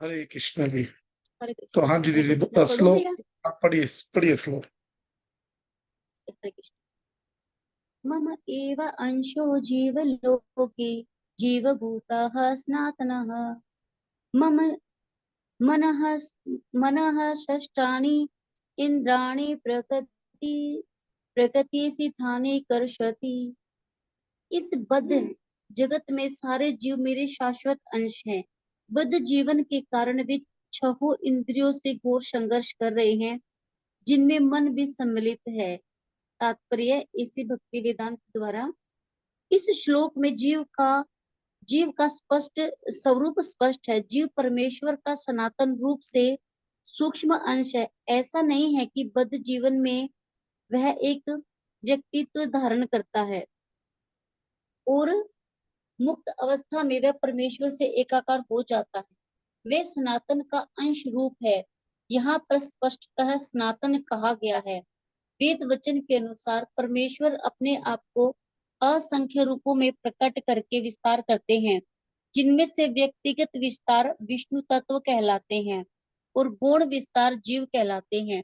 हरे कृष्णा जी। हरे तो कृष्ण। हाँ जी हरे दीदी, कृष्ण पढ़ो श्लोक भैया। आप पढ़िए, पढ़िए श्लोक। हरे कृष्ण। मम एव अंशो जीवलोके जीवभूतः सनातनः। मम मनः मनः षष्ठानि इन्द्राणि प्रकृति सिद्धानि कर्षति। इस बद्ध जगत में सारे जीव मेरे शाश्वत अंश हैं। बद्ध जीवन के कारण वे छहों इंद्रियों से घोर संघर्ष कर रहे हैं, जिनमें मन भी सम्मिलित है। तात्पर्य इसी भक्ति वेदांत द्वारा। इस श्लोक में जीव का स्पष्ट स्वरूप स्पष्ट है। जीव परमेश्वर का सनातन रूप से सूक्ष्म अंश है। ऐसा नहीं है कि बद्ध जीवन में वह एक व्यक्तित्व धारण करता है और मुक्त अवस्था में वह परमेश्वर से एकाकार हो जाता है। वे सनातन का अंश रूप है। यहाँ पर स्पष्टतः सनातन कहा गया है। वेद वचन के अनुसार परमेश्वर अपने आप को असंख्य रूपों में प्रकट करके विस्तार करते हैं, जिनमें से व्यक्तिगत विस्तार विष्णु तत्व कहलाते हैं और गौण विस्तार जीव कहलाते हैं।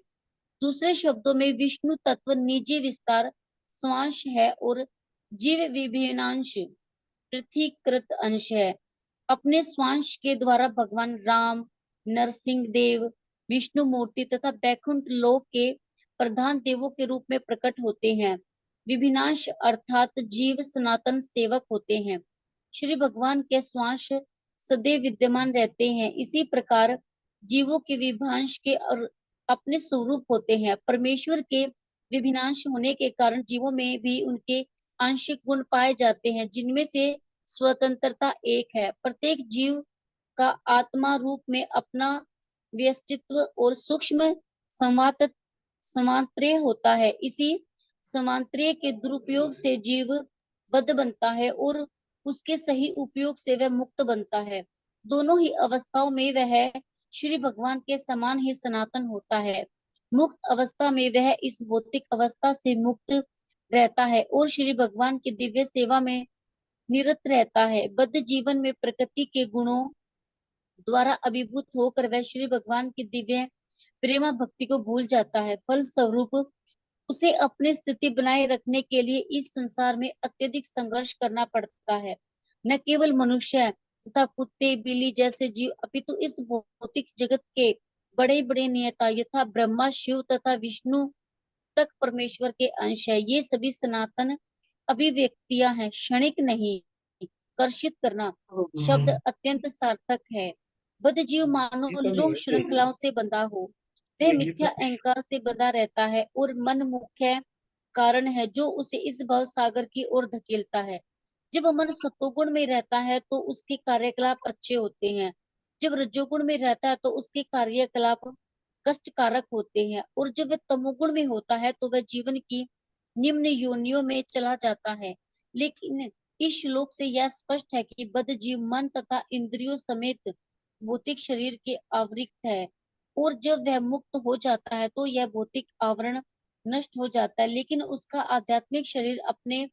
दूसरे शब्दों में विष्णु तत्व निजी विस्तार स्वांश है और जीव विभिन्नांश पृथकीकृत अंश है। अपने स्वांश के द्वारा भगवान राम, नरसिंह देव, विष्णु मूर्ति तथा बैकुंठ लोक के प्रधान देवों के रूप में प्रकट होते हैं। विभिन्नांश अर्थात जीव सनातन सेवक होते हैं। श्री भगवान के स्वांश सदैव विद्यमान रहते हैं। इसी प्रकार जीवों के विभांश के और अपने स्वरूप होते हैं। परमेश्वर के विभिन्नांश होने के कारण जीवों में भी उनके आंशिक गुण पाए जाते हैं, जिनमें से स्वतंत्रता एक है। प्रत्येक जीव का आत्मा रूप में अपना व्यस्तित्व और सूक्ष्म समांतरे होता है। इसी समांतरे के दुरुपयोग से जीव बद्ध बनता है और उसके सही उपयोग से वह मुक्त बनता है। दोनों ही अवस्थाओं में वह श्री भगवान के समान ही सनातन होता है। मुक्त अवस्था में वह इस भौतिक अवस्था से मुक्त रहता है और श्री भगवान की दिव्य सेवा में निरत रहता है। बद्ध जीवन में प्रकृति के गुणों द्वारा अभिभूत होकर वह श्री भगवान की दिव्य प्रेमा भक्ति को भूल जाता है। फल स्वरूप उसे अपनी स्थिति बनाए रखने के लिए इस संसार में अत्यधिक संघर्ष करना पड़ता है। न केवल मनुष्य तथा कुत्ते बिल्ली जैसे जीव, अपितु इस भौतिक जगत के बड़े बड़े नियता यथा ब्रह्मा, शिव तथा विष्णु तक परमेश्वर के अंश है। ये सभी सनातन अभिव्यक्तियां हैं, क्षणिक नहीं। कर्षित करना शब्द अत्यंत सार्थक है। बद्ध जीव मानो गीता में लोह है ये। श्रृंखलाओं से बंधा हो। वह ये गीता। मिथ्या अहंकार से बंधा रहता है और मन मुख्य कारण है जो उसे इस भव सागर की ओर धकेलता है। जब मन सत्वगुण में रहता है तो उसके कार्यकलाप अच्छे होते हैं। जब रजोगुण में रहता है तो उसके कार्यकलाप कष्टकारक होते हैं और जब वह तमोगुण में होता है तो वह जीवन की निम्न योनियों में चला जाता है। लेकिन इस श्लोक से यह स्पष्ट है कि बद्ध जीव मन तथा इंद्रियों समेत भौतिक शरीर के आवृत है और जब वह मुक्त हो जाता है तो यह भौतिक आवरण नष्ट हो जाता है, लेकिन उसका आध्यात्मिक शरीर अपने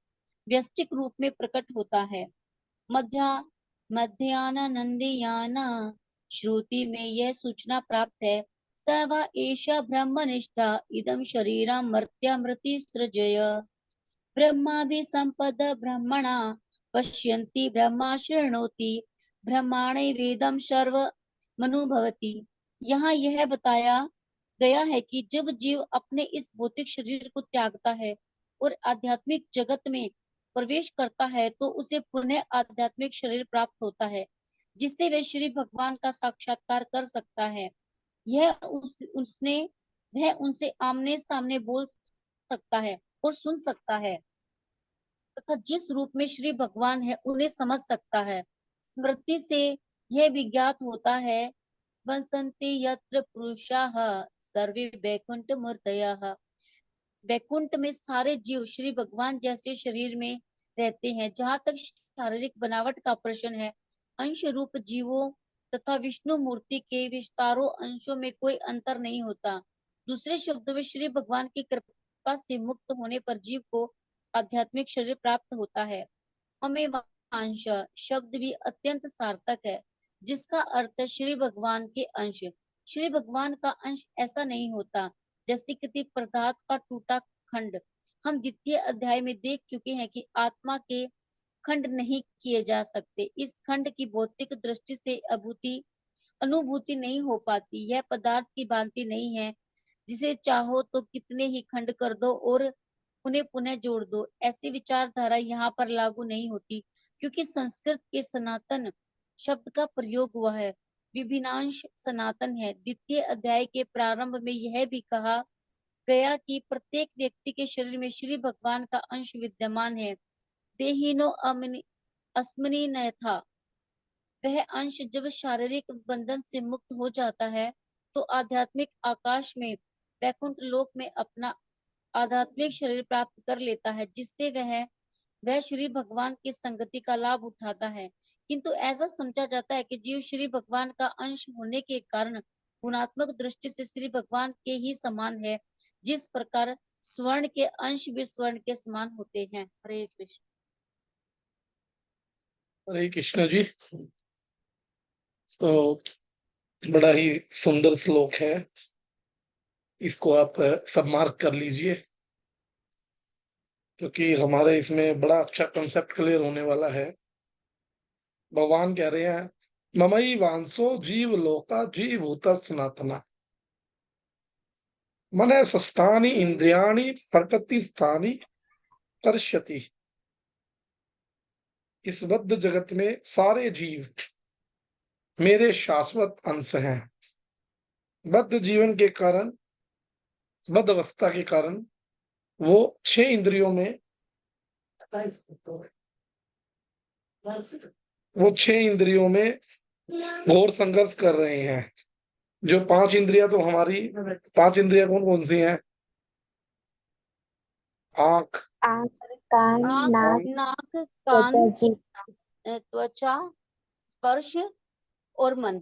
व्यष्टिक रूप में प्रकट होता है। मध्या मध्यानंदयाना श्रुति में यह सूचना प्राप्त है, स वा एषा ब्रह्मनिष्ठा इदं शरीरं मर्त्यामृति सृजय। ब्रह्माभिसम्पद ब्रह्मणा पश्यन्ति ब्रह्मा शृणोति ब्रह्माणे वेदम सर्व मनुभवति। यहाँ यह बताया गया है कि जब जीव अपने इस भौतिक शरीर को त्यागता है और आध्यात्मिक जगत में प्रवेश करता है तो उसे पुनः आध्यात्मिक शरीर प्राप्त होता है, जिससे वह श्री भगवान का साक्षात्कार कर सकता है। यह उसने वह उनसे आमने सामने बोल सकता है और सुन सकता है तथा जिस रूप में श्री भगवान है उन्हें समझ सकता है। स्मृति से यह विज्ञात होता है, वसन्ति यत्र पुरुषाः सर्वे वैकुंठ मूर्तयः। वैकुंठ में सारे जीव श्री भगवान जैसे शरीर में रहते हैं। जहाँ तक शारीरिक बनावट का प्रश्न है, अंश रूप जीवों तथा विष्णु मूर्ति के विस्तारों अंशों में कोई अंतर नहीं होता। दूसरे शब्दों में श्री भगवान की कृपा से मुक्त होने पर जीव को आध्यात्मिक शरीर प्राप्त होता है। हमें वांश शब्द भी अत्यंत सार्थक है। जिसका अर्थ है श्री भगवान के अंश। श्री भगवान का अंश ऐसा नहीं होता जैसे किसी पदार्थ का टूटा खंड। हम द्वितीय अध्याय में देख चुके हैं कि आत्मा के खंड नहीं किए जा सकते। इस खंड की भौतिक दृष्टि से अनुभूति नहीं हो पाती। यह पदार्थ की भांति नहीं है जिसे चाहो तो कितने ही खंड कर दो और उन्हें पुनः जोड़ दो। ऐसी विचारधारा यहाँ पर लागू नहीं होती, क्योंकि संस्कृत के सनातन शब्द का प्रयोग हुआ है। विभिन्नांश सनातन है। द्वितीय अध्याय के प्रारंभ में यह भी कहा गया कि प्रत्येक व्यक्ति के शरीर में श्री भगवान का अंश विद्यमान है। देहिनो अस्मिनी न था। वह अंश जब शारीरिक बंधन से मुक्त हो जाता है तो आध्यात्मिक आकाश में वैकुंठ लोक में अपना आध्यात्मिक शरीर प्राप्त कर लेता है, जिससे वह श्री भगवान की संगति का लाभ उठाता है। किंतु ऐसा समझा जाता है कि जीव श्री भगवान का अंश होने के कारण गुणात्मक दृष्टि से श्री भगवान के ही समान है, जिस प्रकार स्वर्ण के अंश भी स्वर्ण के समान होते हैं। हरे कृष्ण। हरे कृष्ण जी। तो बड़ा ही सुंदर श्लोक है, इसको आप सब मार्क कर लीजिए, क्योंकि हमारे इसमें बड़ा अच्छा कंसेप्ट क्लियर होने वाला है। भगवान कह रहे हैं, ममई वांसो जीव लोका जीव भूत सनातना मन षष्ठानि इंद्रियाणि प्रकृति स्थानी कर्ष्यति। इस बद्ध जगत में सारे जीव मेरे शाश्वत अंश हैं। बद्ध जीवन के कारण, बद्ध अवस्था के कारण वो 6 इंद्रियों में घोर संघर्ष कर रहे हैं। जो 5 इंद्रियां तो हमारी 5 इंद्रियां कौन कौन सी हैं? आंख, आंख, कान, आंख, नाक, नाक, त्वचा, कान, जीभ। त्वचा, स्पर्श और मन।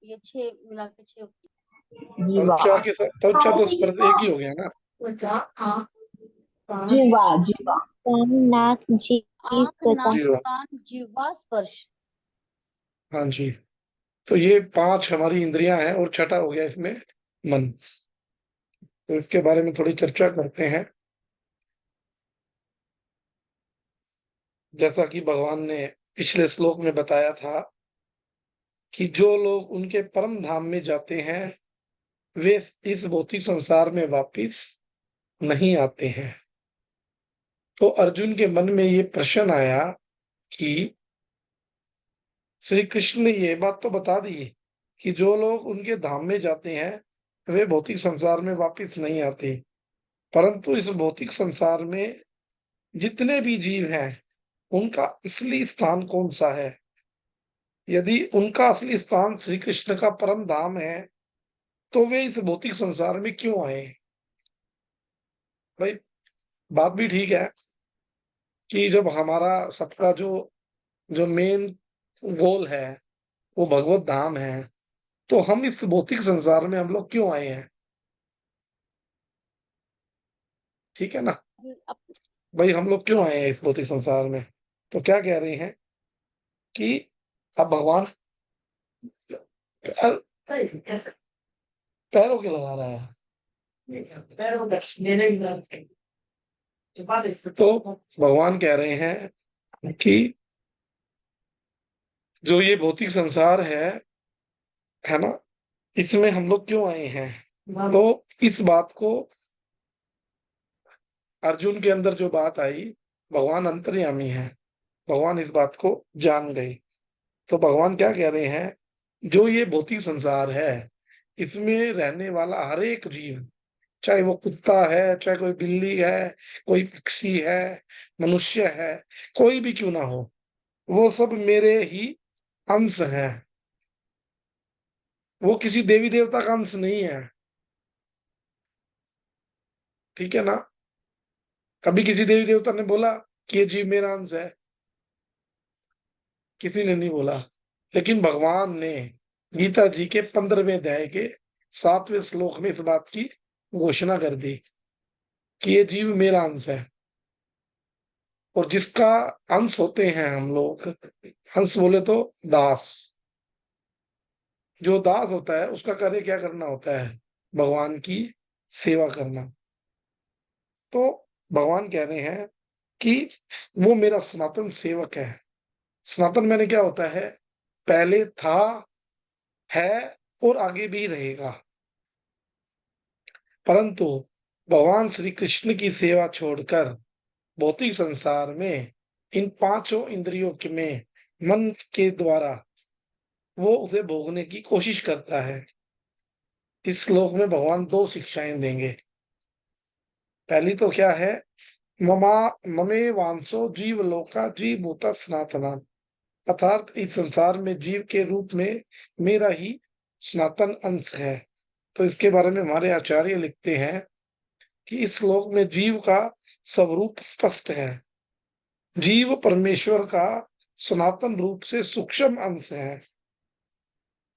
ये 6 मिला के 6 होती त्वचा के साथ त्वचा तो स्पर्श एक ही हो गया ना। जीवा, जीवा। कान, नाक, है। जीभ, आंख, त्वचा। नाक, जीवा, कान, जिह्वा, स्पर्श। हाँ जी। तो ये 5 हमारी इंद्रियां हैं और छठा हो गया इसमें मन। तो इसके बारे में थोड़ी चर्चा करते हैं। जैसा कि भगवान ने पिछले श्लोक में बताया था कि जो लोग उनके परम धाम में जाते हैं वे इस भौतिक संसार में वापिस नहीं आते हैं। तो अर्जुन के मन में ये प्रश्न आया कि श्री कृष्ण ने ये बात तो बता दी कि जो लोग उनके धाम में जाते हैं वे भौतिक संसार में वापिस नहीं आते, परंतु इस भौतिक संसार में जितने भी जीव हैं उनका असली स्थान कौन सा है? यदि उनका असली स्थान श्री कृष्ण का परम धाम है तो वे इस भौतिक संसार में क्यों आए? भाई बात भी ठीक है कि जब हमारा सबका जो जो मेन गोल है वो भगवत धाम है, तो हम इस भौतिक संसार में हम लोग क्यों आए हैं? ठीक है ना है। अब भाई, हम लोग क्यों आए हैं इस भौतिक संसार में? तो क्या कह रहे हैं कि अब भगवान पैरों के लगा रहा है। तो भगवान कह रहे हैं कि जो ये भौतिक संसार है ना, इसमें हम लोग क्यों आए हैं? तो इस बात को अर्जुन के अंदर जो बात आई, भगवान अंतर्यामी है, भगवान इस बात को जान गए। तो भगवान क्या कह रहे हैं, जो ये भौतिक संसार है इसमें रहने वाला हर एक जीव, चाहे वो कुत्ता है, चाहे कोई बिल्ली है, कोई पक्षी है, मनुष्य है, कोई भी क्यों ना हो, वो सब मेरे ही अंश हैं। वो किसी देवी देवता का अंश नहीं है। ठीक है ना? कभी किसी देवी देवता ने बोला कि ये जीव मेरा अंश है? किसी ने नहीं बोला। लेकिन भगवान ने गीता जी के 15वें अध्याय के 7वें श्लोक में इस बात की घोषणा कर दी कि ये जीव मेरा अंश है। और जिसका अंश होते हैं हम लोग, अंश बोले तो दास, जो दास होता है उसका कार्य क्या करना होता है? भगवान की सेवा करना। तो भगवान कह रहे हैं कि वो मेरा सनातन सेवक है। सनातन मैंने क्या होता है? पहले था, है और आगे भी रहेगा। परंतु भगवान श्री कृष्ण की सेवा छोड़कर भौतिक संसार में इन पांचों इंद्रियों के में मन के द्वारा वो उसे भोगने की कोशिश करता है। इस श्लोक में भगवान दो शिक्षाएं देंगे। पहली तो क्या है? ममा ममे वांसो जीव लोका जीव भूता सनातना, अर्थात इस संसार में जीव के रूप में मेरा ही सनातन अंश है। तो इसके बारे में हमारे आचार्य लिखते हैं कि इस श्लोक में जीव का स्वरूप स्पष्ट है। जीव परमेश्वर का सनातन रूप से सूक्ष्म अंश है।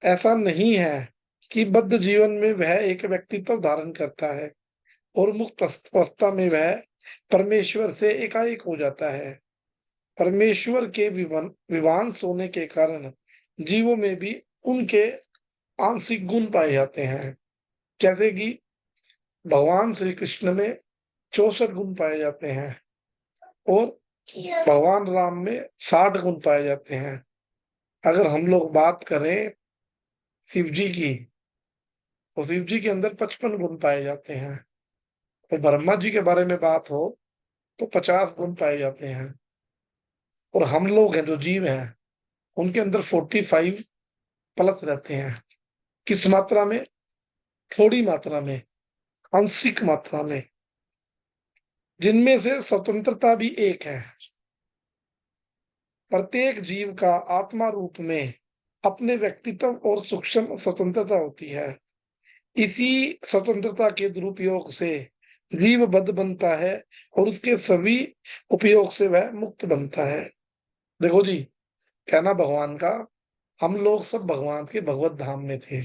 ऐसा नहीं है कि बद्ध जीवन में वह एक व्यक्तित्व धारण करता है और मुक्त अवस्था में वह परमेश्वर से एकाएक हो जाता है। परमेश्वर के विवांश होने के कारण जीवों में भी उनके आंशिक गुण पाए जाते हैं। जैसे कि भगवान श्री कृष्ण में 64 गुण पाए जाते हैं और भगवान राम में 60 गुण पाए जाते हैं। अगर हम लोग बात करें शिव जी की, तो शिव जी के अंदर 55 गुण पाए जाते हैं। और ब्रह्मा जी के बारे में बात हो तो 50 गुण पाए जाते हैं। और हम लोग हैं जो जीव हैं, उनके अंदर 45 प्लस रहते हैं। किस मात्रा में? थोड़ी मात्रा में, आंशिक मात्रा में, जिनमें से स्वतंत्रता भी एक है। प्रत्येक जीव का आत्मा रूप में अपने व्यक्तित्व और सूक्ष्म स्वतंत्रता होती है। इसी स्वतंत्रता के दुरुपयोग से जीव बद्ध बनता है और उसके सभी उपयोग से वह मुक्त बनता है। देखो जी, कहना भगवान का, हम लोग सब भगवान के भगवत धाम में थे।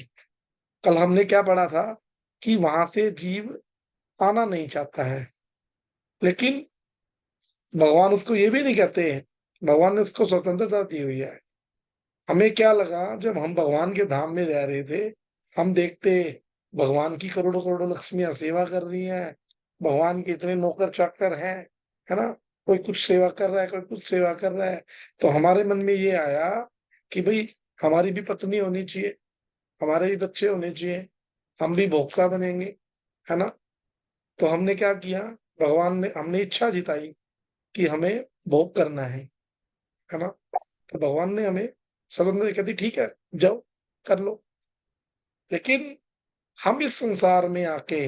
कल हमने क्या पढ़ा था कि वहां से जीव आना नहीं चाहता है, लेकिन भगवान उसको ये भी नहीं कहते। भगवान ने उसको स्वतंत्रता दी हुई है। हमें क्या लगा जब हम भगवान के धाम में रह रहे थे, हम देखते भगवान की करोड़ों करोड़ों लक्ष्मियां सेवा कर रही हैं, भगवान के इतने नौकर चाकर हैं, है ना, कोई कुछ सेवा कर रहा है, कोई कुछ सेवा कर रहा है। तो हमारे मन में ये आया कि भाई हमारी भी पत्नी होनी चाहिए, हमारे भी बच्चे होने चाहिए, हम भी भोक्ता बनेंगे, है ना। तो हमने क्या किया? भगवान ने हमने इच्छा जिताई कि हमें भोग करना है ना। तो भगवान ने हमें स्वतंत्रता कहती, ठीक है जाओ कर लो। लेकिन हम इस संसार में आके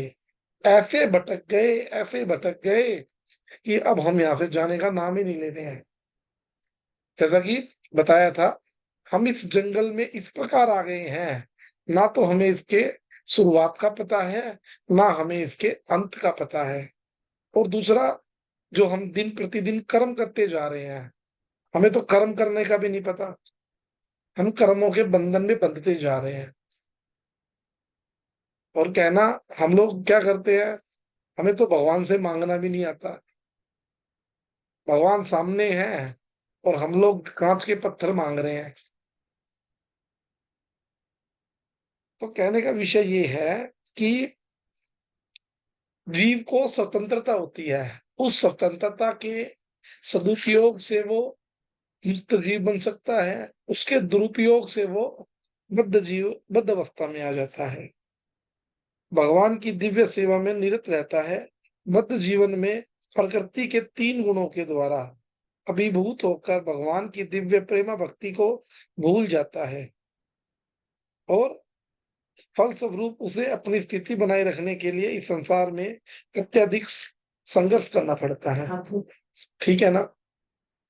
ऐसे भटक गए, ऐसे भटक गए कि अब हम यहाँ से जाने का नाम ही नहीं लेते हैं। जैसा कि बताया था, हम इस जंगल में इस प्रकार आ गए हैं, ना तो हमें इसके शुरुआत का पता है, ना हमें इसके अंत का पता है। और दूसरा, जो हम दिन प्रतिदिन कर्म करते जा रहे हैं, हमें तो कर्म करने का भी नहीं पता। हम कर्मों के बंधन में बंधते जा रहे हैं। और कहना, हम लोग क्या करते हैं, हमें तो भगवान से मांगना भी नहीं आता। भगवान सामने है और हम लोग कांच के पत्थर मांग रहे हैं। तो कहने का विषय ये है कि जीव को स्वतंत्रता होती है। उस स्वतंत्रता के सदुपयोग से वो मुक्त जीव बन सकता है, उसके दुरुपयोग से वो बद्ध अवस्था में आ जाता है। भगवान की दिव्य सेवा में निरत रहता है। बद्ध जीवन में प्रकृति के 3 गुणों के द्वारा अभिभूत होकर भगवान की दिव्य प्रेमा भक्ति को भूल जाता है और फलस्वरूप उसे अपनी स्थिति बनाए रखने के लिए इस संसार में अत्यधिक संघर्ष करना पड़ता है। ठीक है ना।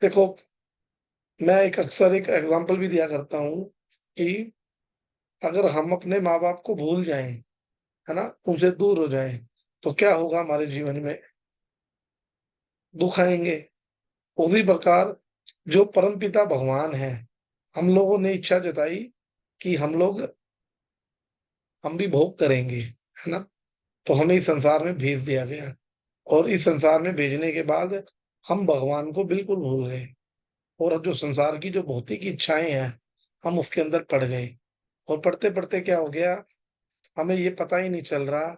देखो, मैं अक्सर एक एग्जांपल भी दिया करता हूँ कि अगर हम अपने माँ बाप को भूल जाएं, है ना, उनसे दूर हो जाएं, तो क्या होगा हमारे जीवन में? दुख आएंगे। उसी प्रकार जो परमपिता भगवान है, हम लोगों ने इच्छा जताई कि हम भी भोग करेंगे, है ना। तो हमें इस संसार में भेज दिया गया और इस संसार में भेजने के बाद हम भगवान को बिल्कुल भूल गए और अब जो संसार की जो भौतिक इच्छाएं हैं, हम उसके अंदर पड़ गए और पढ़ते पढ़ते क्या हो गया, हमें ये पता ही नहीं चल रहा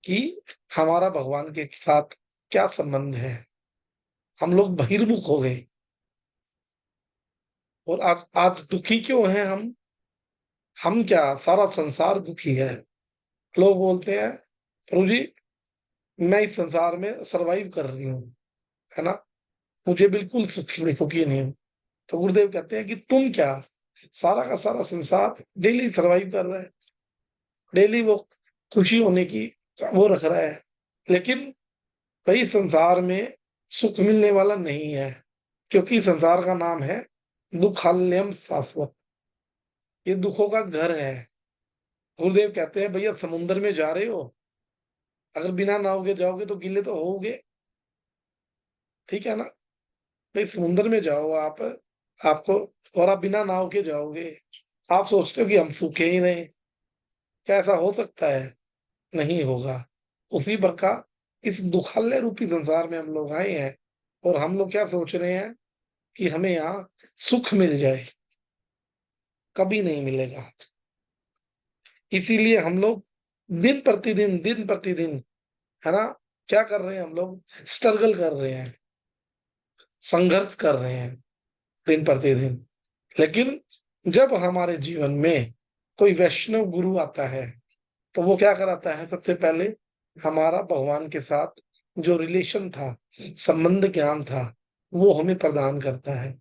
कि हमारा भगवान के साथ क्या संबंध है। हम लोग बहिर्मुख हो गए। और आज आज दुखी क्यों हैं हम क्या, सारा संसार दुखी है। लोग बोलते हैं प्रभु जी मैं इस संसार में सरवाइव कर रही हूँ, है ना, मुझे बिल्कुल सुखी नहीं हूँ। तो गुरुदेव कहते हैं कि तुम क्या, सारा का सारा संसार डेली सरवाइव कर रहा है, डेली वो खुशी होने की वो रख रहा है, लेकिन भाई संसार में सुख मिलने वाला नहीं है, क्योंकि संसार का नाम है दुखालयम शाश्वत। ये दुखों का घर है। गुरुदेव कहते हैं भैया समुद्र में जा रहे हो, अगर बिना नाव के जाओगे तो गीले तो होगे, ठीक है ना। भाई समुद्र में जाओ आप, आपको, और आप बिना नाव के जाओगे, आप सोचते हो कि हम सूखे ही नहीं, क्या ऐसा हो सकता है? नहीं होगा। उसी प्रकार इस दुखालय रूपी संसार में हम लोग आए हैं, और हम लोग क्या सोच रहे हैं कि हमें यहाँ सुख मिल जाए, कभी नहीं मिलेगा। इसीलिए हम लोग दिन प्रतिदिन, है ना, क्या कर रहे हैं, हम लोग स्ट्रगल कर रहे हैं, संघर्ष कर रहे हैं दिन प्रतिदिन। लेकिन जब हमारे जीवन में कोई वैष्णव गुरु आता है तो वो क्या कराता है, सबसे पहले हमारा भगवान के साथ जो रिलेशन था, संबंध ज्ञान था, वो हमें प्रदान करता है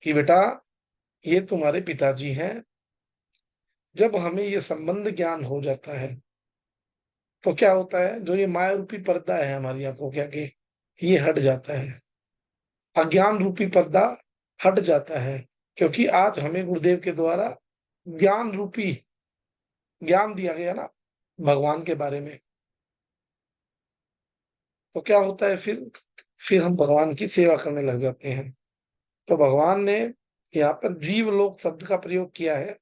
कि बेटा ये तुम्हारे पिताजी हैं। जब हमें ये संबंध ज्ञान हो जाता है तो क्या होता है, जो ये माया रूपी पर्दा है हमारी आंखों के आगे, ये हट जाता है, अज्ञान रूपी पर्दा हट जाता है। क्योंकि आज हमें गुरुदेव के द्वारा ज्ञान रूपी ज्ञान दिया गया ना भगवान के बारे में। तो क्या होता है फिर हम भगवान की सेवा करने लग जाते हैं। तो भगवान ने यहाँ पर जीवलोक शब्द का प्रयोग किया है।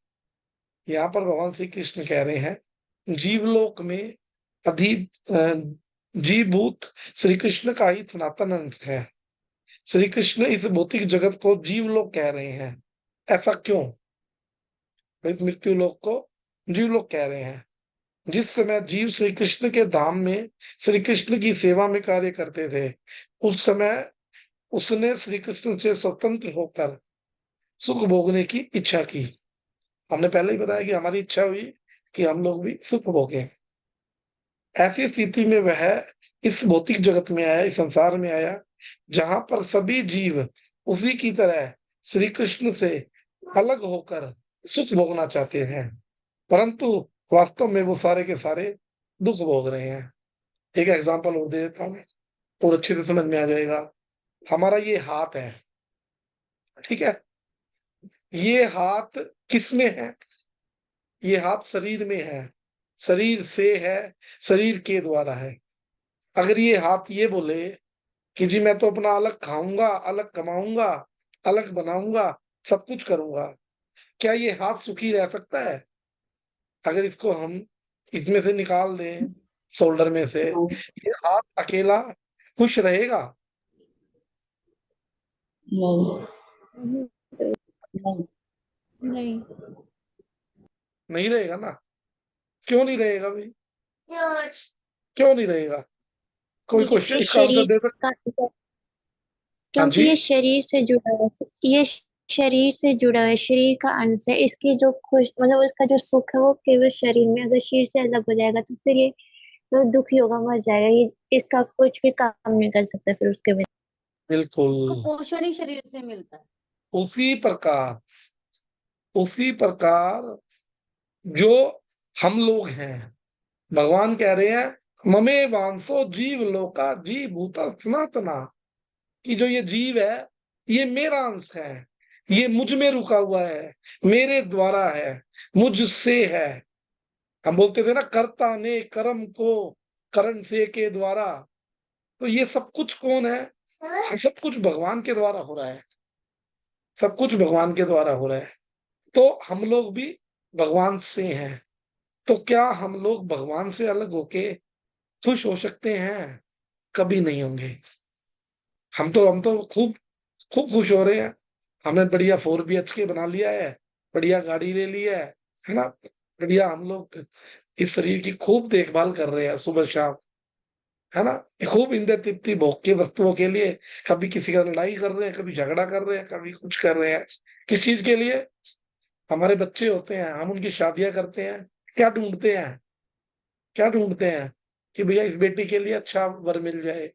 यहाँ पर भगवान श्री कृष्ण कह रहे हैं जीवलोक में जीवभूत श्री कृष्ण का ही सनातन अंश है। श्री कृष्ण इस भौतिक जगत को जीवलोक कह रहे हैं। ऐसा क्यों? इस मृत्यु लोक को जीवलोक कह रहे हैं। जिस समय जीव श्री कृष्ण के धाम में श्री कृष्ण की सेवा में कार्य करते थे, उस समय उसने श्री कृष्ण से स्वतंत्र होकर सुख भोगने की इच्छा की। हमने पहले ही बताया कि हमारी इच्छा हुई कि हम लोग भी सुख भोगें। ऐसी स्थिति में वह इस भौतिक जगत में आया, इस संसार में आया, जहां पर सभी जीव उसी की तरह श्री कृष्ण से अलग होकर सुख भोगना चाहते हैं, परंतु वास्तव में वो सारे के सारे दुख भोग रहे हैं। एक एग्जांपल और दे देता हूँ और अच्छे से समझ में आ जाएगा। हमारा ये हाथ है, ठीक है, ये हाथ किसमें है? ये हाथ शरीर में है, शरीर से है, शरीर के द्वारा है। अगर ये हाथ ये बोले कि जी मैं तो अपना अलग खाऊंगा, अलग कमाऊंगा, अलग बनाऊंगा, सब कुछ करूंगा, क्या ये हाथ सुखी रह सकता है? अगर इसको हम इसमें से निकाल दें, शोल्डर में से, ये हाथ अकेला खुश रहेगा? नहीं। नहीं। नहीं रहेगा ना। क्यों नहीं रहेगा भाई? क्यों नहीं रहेगा? कोई क्योंकि क्वेश्चन ये इसका आंसर शरीर दे सकता? का हाँ क्योंकि जी, ये शरीर से जुड़ा है। ये शरीर से जुड़ा है, शरीर का अंश है। इसकी जो खुश मतलब उसका जो सुख है वो केवल शरीर में, अगर शरीर से अलग हो जाएगा तो फिर ये तो दुखी होगा, मर जाएगा। ये इसका कुछ भी काम नहीं कर सकता फिर उसके बिना। बिल्कुल। उसको पोषण ही शरीर से मिलता है। उसी प्रकार उसी प्रकार जो हम लोग हैं, भगवान कह रहे हैं ममे वांसो जीव लोका जीव भूता सनातना, कि जो ये जीव है ये मेरा अंश है, ये मुझ में रुका हुआ है, मेरे द्वारा है, मुझसे है। हम बोलते थे ना कर्ता ने कर्म को करण से के द्वारा। तो ये सब कुछ कौन है? हम सब कुछ भगवान के द्वारा हो रहा है, सब कुछ भगवान के द्वारा हो रहा है। तो हम लोग भी भगवान से हैं। तो क्या हम लोग भगवान से अलग होके खुश हो सकते हैं? कभी नहीं होंगे। हम तो खूब खूब खुश हो रहे हैं। हमने बढ़िया 4 BHK बना लिया है, बढ़िया गाड़ी ले ली है, है ना। बढ़िया, हम लोग इस शरीर की खूब देखभाल कर रहे हैं सुबह शाम, है ना। खूब इंद्र तृप्ति भोग की वस्तुओं के लिए कभी किसी का लड़ाई कर रहे हैं, कभी झगड़ा कर रहे हैं, कभी कुछ कर रहे हैं। किस चीज के लिए? हमारे बच्चे होते हैं, हम उनकी शादियां करते हैं, क्या ढूंढते हैं? क्या ढूंढते हैं? कि भैया इस बेटी के लिए अच्छा वर मिल जाए,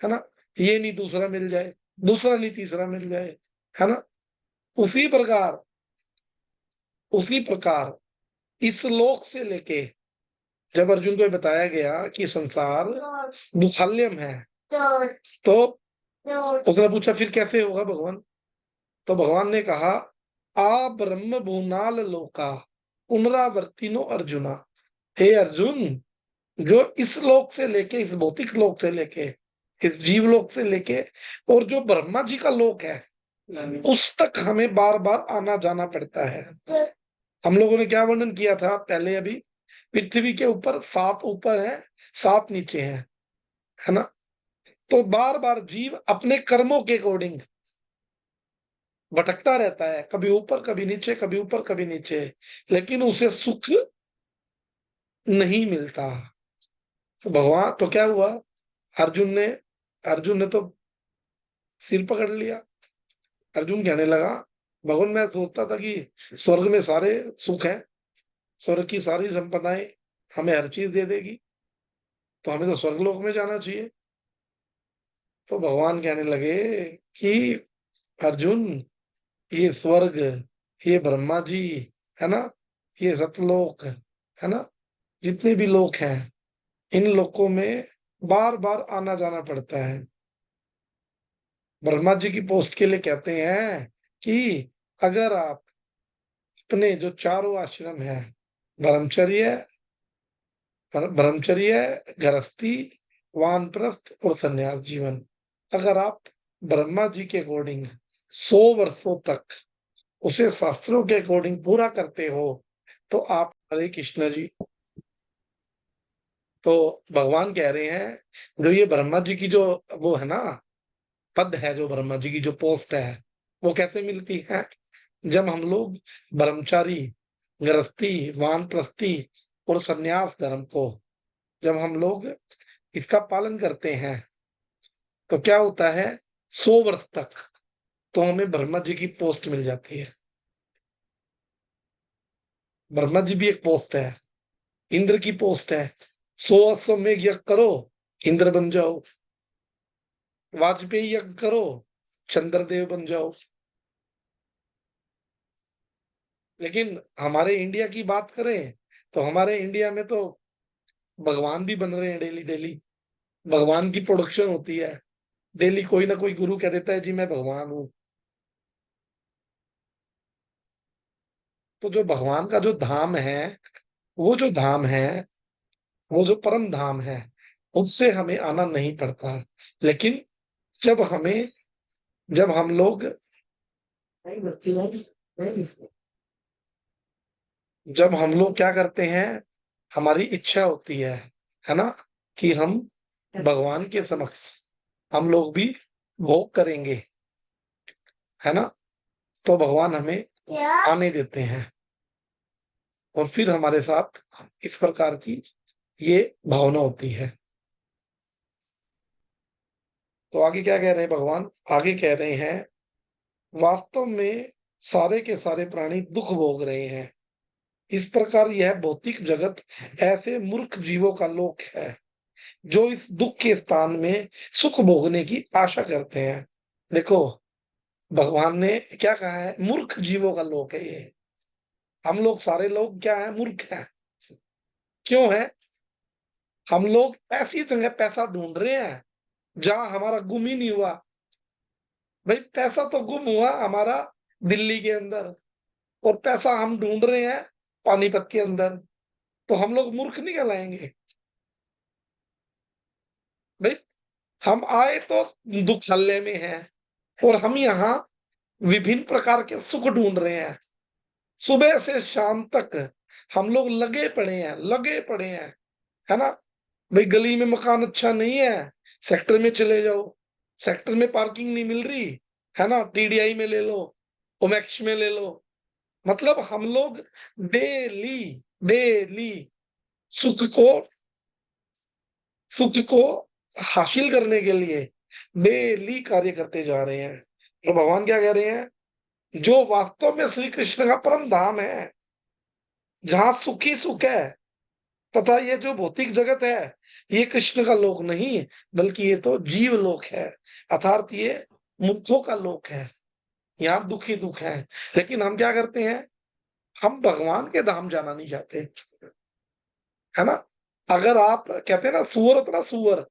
है ना। ये नहीं दूसरा मिल जाए, दूसरा नहीं तीसरा मिल जाए, है ना। उसी प्रकार, उसी प्रकार इस लोक से लेके, जब अर्जुन को ये बताया गया कि संसार दुखाल्यम है, तो उसने पूछा फिर कैसे होगा भगवान? तो भगवान ने कहा, आ ब्रह्म भूनाल लोका पुनरावर्तिनो अर्जुना। हे अर्जुन, जो इस लोक से लेके, इस भौतिक लोक से लेके, इस जीव लोक से लेके और जो ब्रह्मा जी का लोक है, उस तक हमें बार बार आना जाना पड़ता है। हम लोगों ने क्या वर्णन किया था पहले अभी? पृथ्वी के ऊपर 7 ऊपर है, 7 नीचे है ना। तो बार बार जीव अपने कर्मों के अकॉर्डिंग भटकता रहता है, कभी ऊपर कभी नीचे, कभी ऊपर कभी नीचे, लेकिन उसे सुख नहीं मिलता। तो भगवान, तो क्या हुआ? अर्जुन ने अर्जुन ने तो सिर पकड़ लिया। अर्जुन कहने लगा, भगवान मैं सोचता था कि स्वर्ग में सारे सुख हैं, स्वर्ग की सारी संपदाएं हमें हर चीज दे देगी, तो हमें तो स्वर्गलोक में जाना चाहिए। तो भगवान कहने लगे कि अर्जुन, ये स्वर्ग, ये ब्रह्मा जी, है ना, ये सतलोक, है ना, जितने भी लोक हैं, इन लोकों में बार बार आना जाना पड़ता है। ब्रह्मा जी की पोस्ट के लिए कहते हैं कि अगर आप अपने जो चारों आश्रम है, ब्रह्मचर्य, गृहस्थी, वानप्रस्थ और सन्यास जीवन, अगर आप ब्रह्मा जी के अकॉर्डिंग 100 वर्षों तक उसे शास्त्रों के अकॉर्डिंग पूरा करते हो, तो आप, हरे कृष्ण जी, तो भगवान कह रहे हैं जो ये ब्रह्मा जी की जो वो है ना, पद है, जो ब्रह्मा जी की जो पोस्ट है, वो कैसे मिलती है? जब हम लोग ब्रह्मचारी, गृहस्थी, वानप्रस्थी और सन्यास धर्म को जब हम लोग इसका पालन करते हैं, तो क्या होता है? 100 वर्ष तक तो हमें ब्रह्मा जी की पोस्ट मिल जाती है। ब्रह्मा जी भी एक पोस्ट है, इंद्र की पोस्ट है। 100 अश्वमेघ यज्ञ करो, इंद्र बन जाओ। वाजपेयी यज्ञ करो, चंद्रदेव बन जाओ। लेकिन हमारे इंडिया की बात करें, तो हमारे इंडिया में तो भगवान भी बन रहे हैं डेली डेली। भगवान की प्रोडक्शन होती है डेली, कोई ना कोई गुरु कह देता है जी मैं भगवान हूं। तो जो भगवान का जो धाम है, वो जो धाम है, वो जो परम धाम है, उससे हमें आना नहीं पड़ता। लेकिन जब हमें जब हम लोग जब हम लोग क्या करते हैं, हमारी इच्छा होती है ना, कि हम भगवान के समक्ष हम लोग भी भोग करेंगे, है ना, तो भगवान हमें आने देते हैं और फिर हमारे साथ इस प्रकार की ये भावना होती है। तो आगे क्या कह रहे हैं भगवान? आगे कह रहे हैं, वास्तव में सारे के सारे प्राणी दुख भोग रहे हैं। इस प्रकार यह भौतिक जगत ऐसे मूर्ख जीवों का लोक है जो इस दुख के स्थान में सुख भोगने की आशा करते हैं। देखो, भगवान ने क्या कहा है? मूर्ख जीवों का लोक है ये। हम लोग सारे लोग क्या है? मूर्ख हैं। क्यों है? हम लोग ऐसी जगह पैसा ढूंढ रहे हैं जहां हमारा गुम ही नहीं हुआ। भाई पैसा तो गुम हुआ हमारा दिल्ली के अंदर, और पैसा हम ढूंढ रहे हैं पानीपत के अंदर, तो हम लोग मूर्ख नहीं कहलाएंगे? भाई हम आए तो दुखल्ले में हैं, और हम यहाँ विभिन्न प्रकार के सुख ढूंढ रहे हैं। सुबह से शाम तक हम लोग लगे पड़े हैं, है ना। भाई गली में मकान अच्छा नहीं है, सेक्टर में चले जाओ। सेक्टर में पार्किंग नहीं मिल रही, है ना, टीडीआई में ले लो, ओमेक्स में ले लो, मतलब हम लोग डेली डेली सुख को सुख को हासिल करने के लिए डेली कार्य करते जा रहे हैं। तो भगवान क्या कह रहे हैं, जो वास्तव में श्री कृष्ण का परम धाम है, जहां सुख ही सुख है, तथा ये जो भौतिक जगत है ये कृष्ण का लोक नहीं, बल्कि ये तो जीव लोक है, अर्थात ये मूर्खों का लोक है। यहाँ दुख ही दुख है। लेकिन हम क्या करते हैं, हम भगवान के धाम जाना नहीं चाहते, है ना। अगर आप कहते हैं ना, सुअर होता ना, सुअर,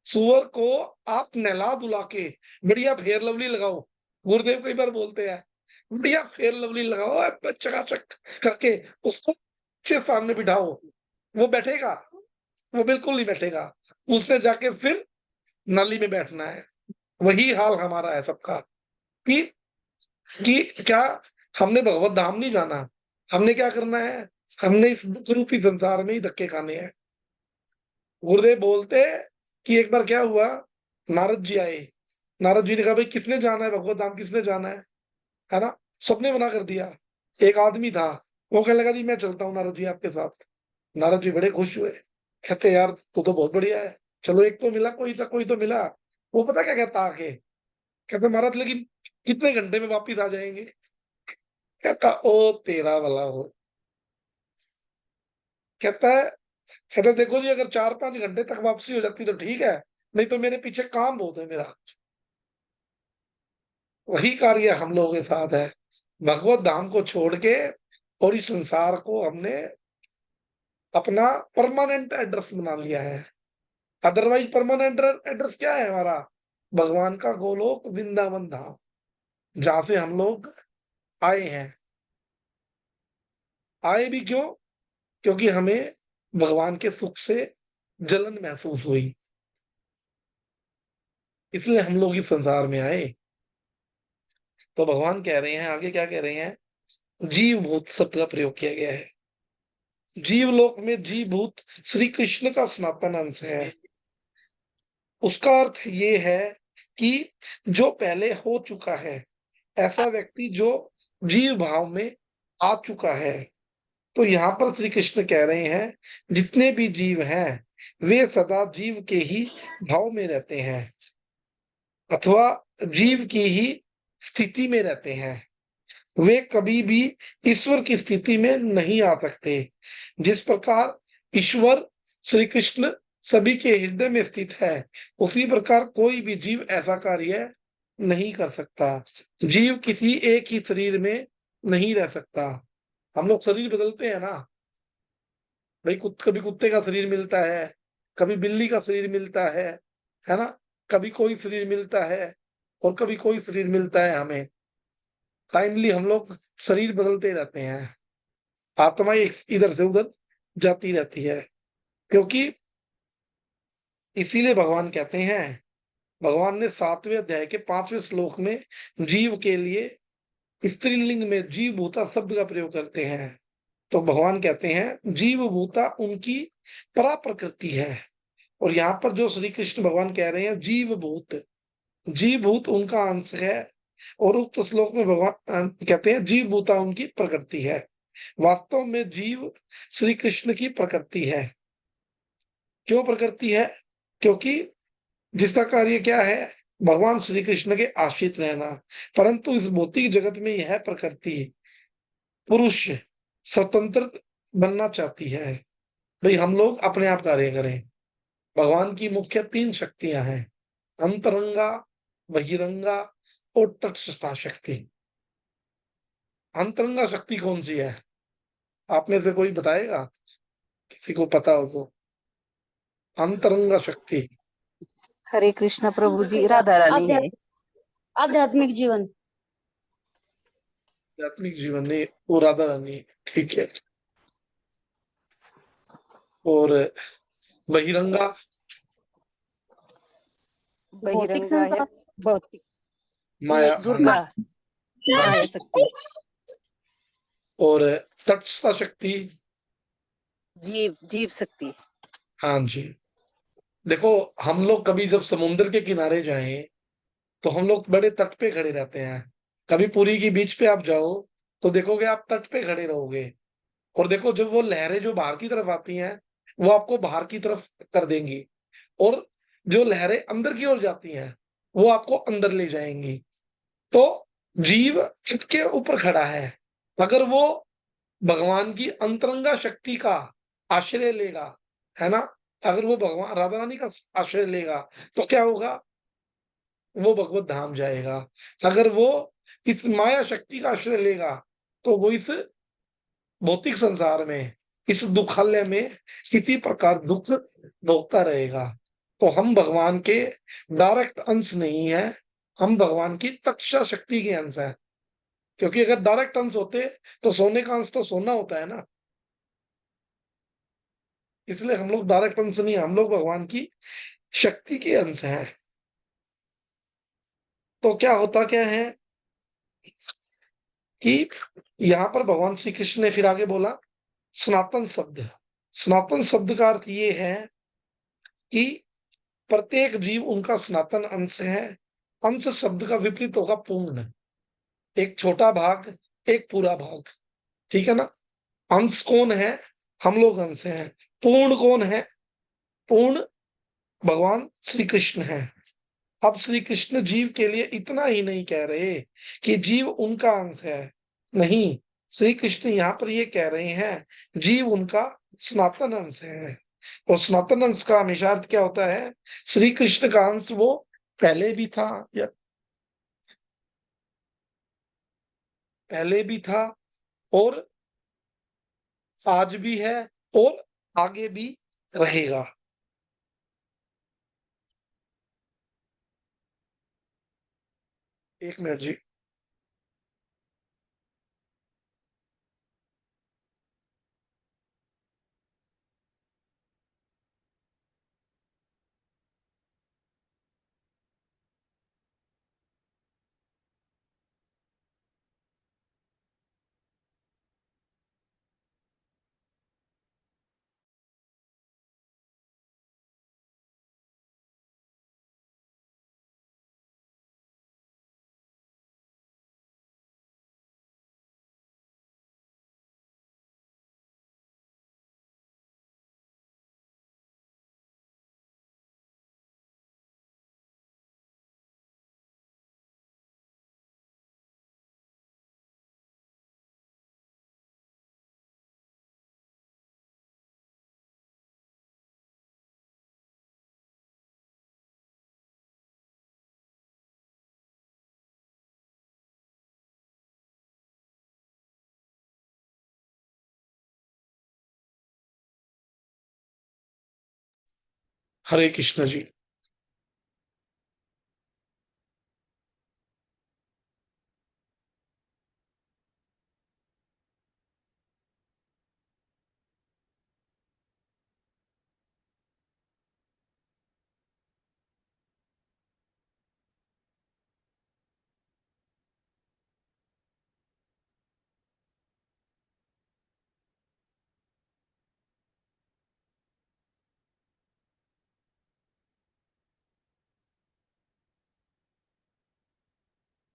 सुअर को आप नहला धुला के बढ़िया फेयर लवली लगाओ, गुरुदेव कई बार बोलते हैं, बढ़िया फेयर लवली लगाओ चकाचक करके, उसको अच्छे सामने बिठाओ, वो बैठेगा? वो बिल्कुल नहीं बैठेगा। उसने जाके फिर नाली में बैठना है। वही हाल हमारा है सबका, कि क्या हमने भगवत धाम नहीं जाना, हमने क्या करना है, हमने इस दुख रूपी संसार में ही धक्के खाने हैं। गुरुदेव बोलते कि एक बार क्या हुआ, नारद जी आए, नारद जी ने कहा भाई किसने जाना है भगवत धाम, किसने जाना है ना। सबने मना कर दिया। एक आदमी था, वो कहने लगा जी मैं चलता हूँ नारद जी आपके साथ। नारद जी बड़े खुश हुए, कहते यार तू तो बहुत बढ़िया है, चलो एक तो मिला, कोई तो मिला। वो पता क्या कहता आके, कहते महाराज लेकिन कितने घंटे में वापिस आ जाएंगे। कहता ओ तेरा भला हो, कहता है, कहता देखो जी अगर 4-5 घंटे तक वापसी हो जाती तो ठीक है, नहीं तो मेरे पीछे काम बहुत है मेरा। वही कार्य हम लोगों के साथ है, भगवत धाम को छोड़ के और इस संसार को हमने अपना परमानेंट एड्रेस बना लिया है। अदरवाइज परमानेंट एड्रेस क्या है हमारा, भगवान का गोलोक वृंदावन धाम, जहां से हम लोग आए हैं। आए भी क्यों, क्योंकि हमें भगवान के सुख से जलन महसूस हुई, इसलिए हम लोग इस संसार में आए। तो भगवान कह रहे हैं, आगे क्या कह रहे हैं, जीव भूत शब्द का प्रयोग किया गया है। जीवलोक में जीव भूत श्री कृष्ण का सनातन अंश है। उसका अर्थ ये है कि जो पहले हो चुका है, ऐसा व्यक्ति जो जीव भाव में आ चुका है। तो यहाँ पर श्री कृष्ण कह रहे हैं जितने भी जीव हैं वे सदा जीव के ही भाव में रहते हैं, अथवा जीव की ही स्थिति में रहते हैं। वे कभी भी ईश्वर की स्थिति में नहीं आ सकते। जिस प्रकार ईश्वर श्री कृष्ण सभी के हृदय में स्थित है, उसी प्रकार कोई भी जीव ऐसा कार्य नहीं कर सकता। जीव किसी एक ही शरीर में नहीं रह सकता। हम लोग शरीर बदलते हैं ना भाई, कभी कुत्ते का शरीर मिलता है, कभी बिल्ली का शरीर मिलता है ना, कभी कोई शरीर मिलता है और कभी कोई शरीर मिलता है हमें। टाइमली हम लोग शरीर बदलते रहते हैं, आत्मा इधर से उधर जाती रहती है। क्योंकि इसीलिए भगवान कहते हैं, भगवान ने 7वें अध्याय के 5वें श्लोक में जीव के लिए स्त्रीलिंग में जीव भूता शब्द का प्रयोग करते हैं। तो भगवान कहते हैं जीव भूता उनकी परा प्रकृति है। और यहाँ पर जो श्री कृष्ण भगवान कह रहे हैं जीव भूत उनका अंश है। और उक्त श्लोक में भगवान कहते हैं जीव भूता उनकी प्रकृति है। वास्तव में जीव श्री कृष्ण की प्रकृति है। क्यों प्रकृति है, क्योंकि जिसका कार्य क्या है, भगवान श्री कृष्ण के आश्रित रहना। परंतु इस भौतिक जगत में यह प्रकृति पुरुष स्वतंत्र बनना चाहती है। भाई हम लोग अपने आप कार्य करें। भगवान की मुख्य 3 शक्तियां हैं, अंतरंगा, बहिरंगा और तटस्थ शक्ति। अंतरंगा शक्ति कौन सी है, आप में से कोई बताएगा, किसी को पता हो तो। अंतरंगा शक्ति हरे कृष्ण प्रभु जी, राधा रानी है। आध्यात्मिक जीवन, आध्यात्मिक जीवन ने वो राधा रानी, ठीक है। और बहिरंगा, भौतिक बहिरंगा है संसार, भौतिक, माया, दुर्गा, माया शक्ति। और तटस्थ शक्ति, जीव शक्ति। हाँ जी। देखो हम लोग कभी जब समुद्र के किनारे जाएं तो हम लोग बड़े तट पे खड़े रहते हैं। कभी पुरी की बीच पे आप जाओ तो देखोगे आप तट पे खड़े रहोगे, और देखो जब वो लहरें जो बाहर की तरफ आती हैं वो आपको बाहर की तरफ कर देंगी, और जो लहरें अंदर की ओर जाती हैं वो आपको अंदर ले जाएंगी। तो जीव किसके ऊपर खड़ा है? अगर वो भगवान की अंतरंगा शक्ति का आश्रय लेगा, है ना, अगर वो भगवान राधा रानी का आश्रय लेगा तो क्या होगा? वो भगवत धाम जाएगा। अगर वो इस माया शक्ति का आश्रय लेगा तो वो इस भौतिक संसार में, इस दुखालय में किसी प्रकार दुख भोगता रहेगा। तो हम भगवान के डायरेक्ट अंश नहीं है, हम भगवान की तक्षा शक्ति के अंश हैं। क्योंकि अगर डायरेक्ट अंश होते तो सोने का अंश तो सोना होता है ना, इसलिए हम लोग डायरेक्ट अंश नहीं, हम लोग भगवान की शक्ति के अंश हैं। तो क्या होता क्या है कि यहाँ पर भगवान श्री कृष्ण ने फिर आगे बोला सनातन शब्द। सनातन शब्द का अर्थ ये है कि प्रत्येक जीव उनका सनातन अंश है। अंश शब्द का विपरीत होगा पूर्ण। एक छोटा भाग, एक पूरा भाग, ठीक है ना। अंश कौन है? हम लोग अंश हैं। पूर्ण कौन है? पूर्ण भगवान श्री कृष्ण है। अब श्री कृष्ण जीव के लिए इतना ही नहीं कह रहे कि जीव उनका अंश है, नहीं, श्री कृष्ण यहाँ पर ये कह रहे हैं जीव उनका सनातन अंश है। और सनातन अंश का हमेशा अर्थ क्या होता है? श्री कृष्ण का अंश वो पहले भी था, या पहले भी था, और आज भी है, और आगे भी रहेगा। एक मिनट जी। हरे कृष्ण जी।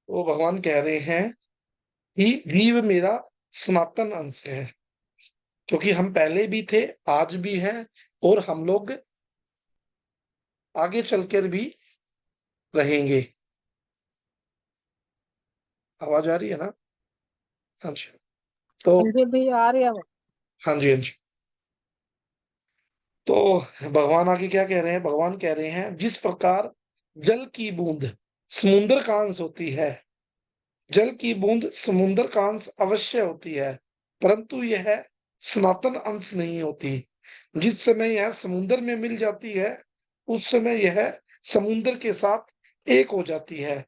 वो भगवान कह रहे हैं कि जीव मेरा सनातन अंश है, क्योंकि हम पहले भी थे, आज भी हैं, और हम लोग आगे चलकर भी रहेंगे। आवाज आ रही है ना? हाँ जी। तो मुझे भी आ रही है। हाँ जी, हाँ जी। तो भगवान आगे क्या कह रहे हैं? भगवान कह रहे हैं जिस प्रकार जल की बूंद समुद्र का अंश होती है, जल की बूंद समुद्र का अंश अवश्य होती है, परंतु यह सनातन अंश नहीं होती। जिस समय यह समुद्र में मिल जाती है उस समय यह समुद्र के साथ एक हो जाती है।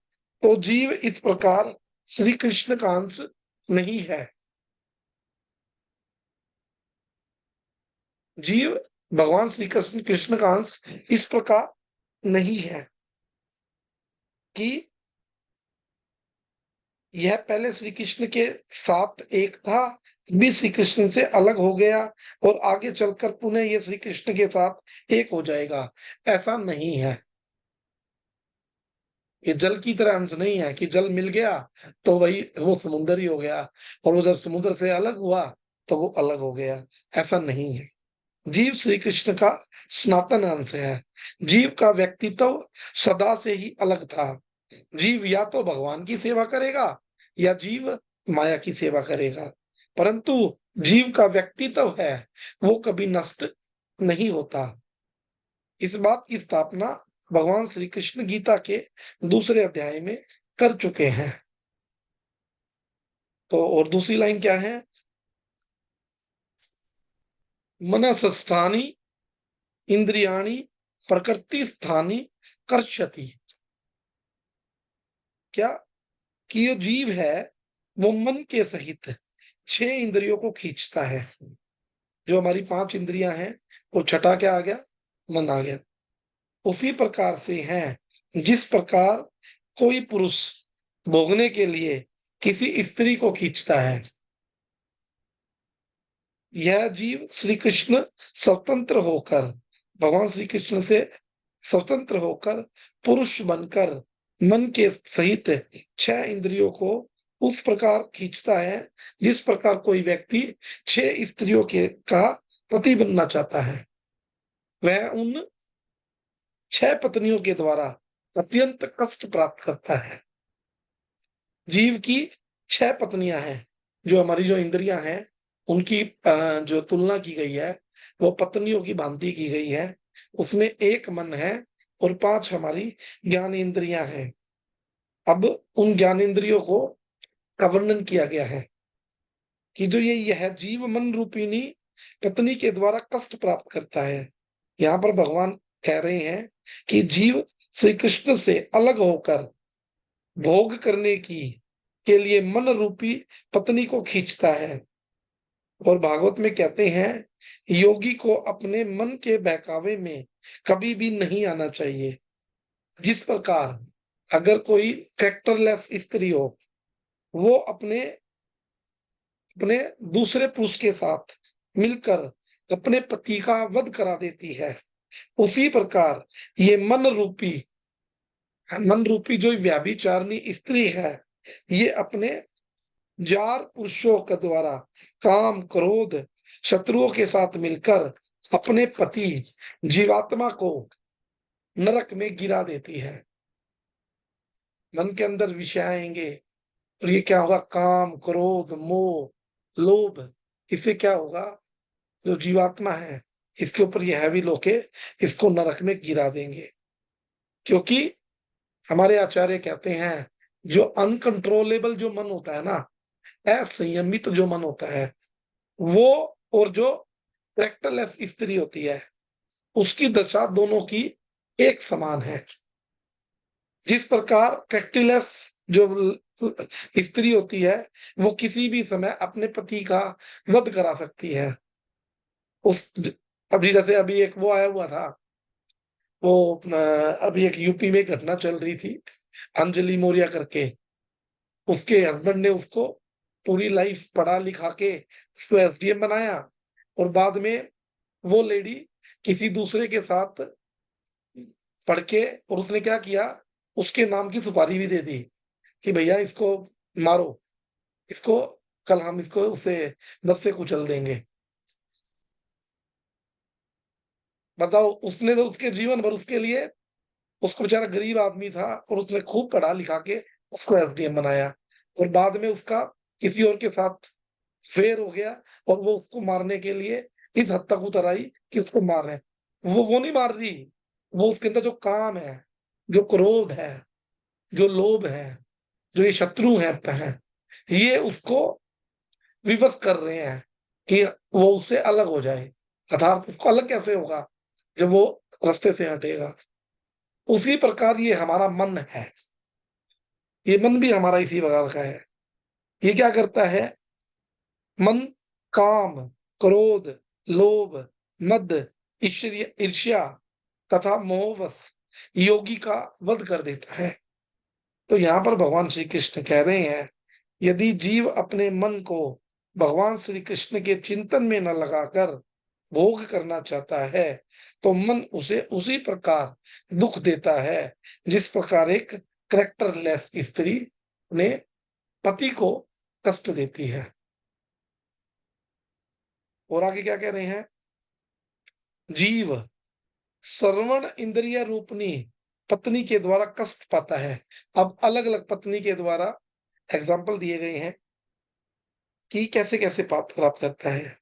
तो जीव इस प्रकार श्री कृष्ण का अंश नहीं है। जीव भगवान श्री कृष्ण कृष्ण का अंश इस प्रकार नहीं है कि यह पहले श्री कृष्ण के साथ एक था, भी श्री कृष्ण से अलग हो गया, और आगे चलकर पुनः ये श्री कृष्ण के साथ एक हो जाएगा। ऐसा नहीं है। ये जल की तरह अंश नहीं है कि जल मिल गया तो वही वो समुद्र ही हो गया, और वो जब समुद्र से अलग हुआ तो वो अलग हो गया। ऐसा नहीं है। जीव श्री कृष्ण का सनातन अंश है। जीव का व्यक्तित्व सदा से ही अलग था। जीव या तो भगवान की सेवा करेगा या जीव माया की सेवा करेगा, परंतु जीव का व्यक्तित्व है वो कभी नष्ट नहीं होता। इस बात की स्थापना भगवान श्री कृष्ण गीता के दूसरे अध्याय में कर चुके हैं। तो और दूसरी लाइन क्या है? मनसस्थानी इंद्रियाणी प्रकृति स्थानी कर्षति। क्या कि जो जीव है वो मन के सहित 6 इंद्रियों को खींचता है। जो हमारी 5 इंद्रियां हैं, वो छठा क्या आ गया? मन आ गया। उसी प्रकार से है जिस प्रकार कोई पुरुष भोगने के लिए किसी स्त्री को खींचता है, यह जीव श्री कृष्ण स्वतंत्र होकर, भगवान श्री कृष्ण से स्वतंत्र होकर पुरुष बनकर मन के सहित 6 इंद्रियों को उस प्रकार खींचता है जिस प्रकार कोई व्यक्ति 6 स्त्रियों के का पति बनना चाहता है। वह उन 6 पत्नियों के द्वारा अत्यंत कष्ट प्राप्त करता है। जीव की 6 पत्नियां हैं। जो हमारी जो इंद्रियां हैं उनकी जो तुलना की गई है वो पत्नियों की भांति की गई है। उसमें एक मन है और 5 हमारी ज्ञान इंद्रियां हैं। अब उन ज्ञान इंद्रियों को का वर्णन किया गया है कि जो यह जीव मन रूपिणी पत्नी के द्वारा कष्ट प्राप्त करता है। यहाँ पर भगवान कह रहे हैं कि जीव श्री कृष्ण से अलग होकर भोग करने की के लिए मन रूपी पत्नी को खींचता है। और भागवत में कहते हैं योगी को अपने मन के बहकावे में कभी भी नहीं आना चाहिए। जिस प्रकार अगर कोई कैरेक्टरलेस स्त्री हो, वो अपने अपने दूसरे पुरुष के साथ मिलकर अपने पति का वध करा देती है, उसी प्रकार ये मन रूपी जो व्याभिचारिणी स्त्री है, ये अपने 4 पुरुषों के द्वारा काम क्रोध शत्रुओं के साथ मिलकर अपने पति जीवात्मा को नरक में गिरा देती है। मन के अंदर विषय आएंगे और ये क्या होगा? काम क्रोध मोह लोभ। इससे क्या होगा? जो जीवात्मा है इसके ऊपर ये हैवी लोके इसको नरक में गिरा देंगे। क्योंकि हमारे आचार्य कहते हैं जो अनकंट्रोलेबल जो मन होता है ना, असंयमित जो मन होता है वो, और जो कैरेक्टरलेस स्त्री होती है उसकी दशा दोनों की एक समान है। जिस प्रकार कैरेक्टरलेस जो स्त्री होती है वो किसी भी समय अपने पति का वध करा सकती है। उस अभी जैसे अभी एक वो आया हुआ था, वो अभी एक यूपी में घटना चल रही थी, अंजलि मौर्य करके। उसके हस्बैंड ने उसको पूरी लाइफ पढ़ा लिखा के उसको एसडीएम बनाया, और बाद में वो लेडी किसी दूसरे के साथ पढ़ के, और उसने क्या किया, उसके नाम की सुपारी भी दे दी कि भैया इसको मारो, इसको कल हम इसको उसे बस से कुचल देंगे। बताओ, उसने तो उसके जीवन भर उसके लिए, उसको बेचारा गरीब आदमी था और उसने खूब पढ़ा लिखा के उसको एसडीएम बनाया, और बाद में उसका किसी और के साथ फेर हो गया और वो उसको मारने के लिए इस हद तक उतर आई कि उसको मार रहे। वो नहीं मार रही, वो उसके अंदर जो काम है, जो क्रोध है, जो लोभ है, जो ये शत्रु है, ये उसको विवश कर रहे हैं कि वो उससे अलग हो जाए। अर्थात उसको अलग कैसे होगा? जब वो रास्ते से हटेगा। उसी प्रकार ये हमारा मन है, ये मन भी हमारा इसी प्रकार का है। ये क्या करता है? मन काम क्रोध लोभ मद ईर्ष्या तथा मोहवश योगी का वध कर देता है। तो यहाँ पर भगवान श्री कृष्ण कह रहे हैं यदि जीव अपने मन को भगवान श्री कृष्ण के चिंतन में न लगाकर भोग करना चाहता है तो मन उसे उसी प्रकार दुख देता है जिस प्रकार एक कैरेक्टरलेस स्त्री ने पति को कष्ट देती है। और आगे क्या कह रहे हैं, जीव श्रवण इंद्रिय रूपनी पत्नी के द्वारा कष्ट पाता है। अब अलग अलग पत्नी के द्वारा एग्जाम्पल दिए गए हैं कि कैसे कैसे प्राप्त करता है।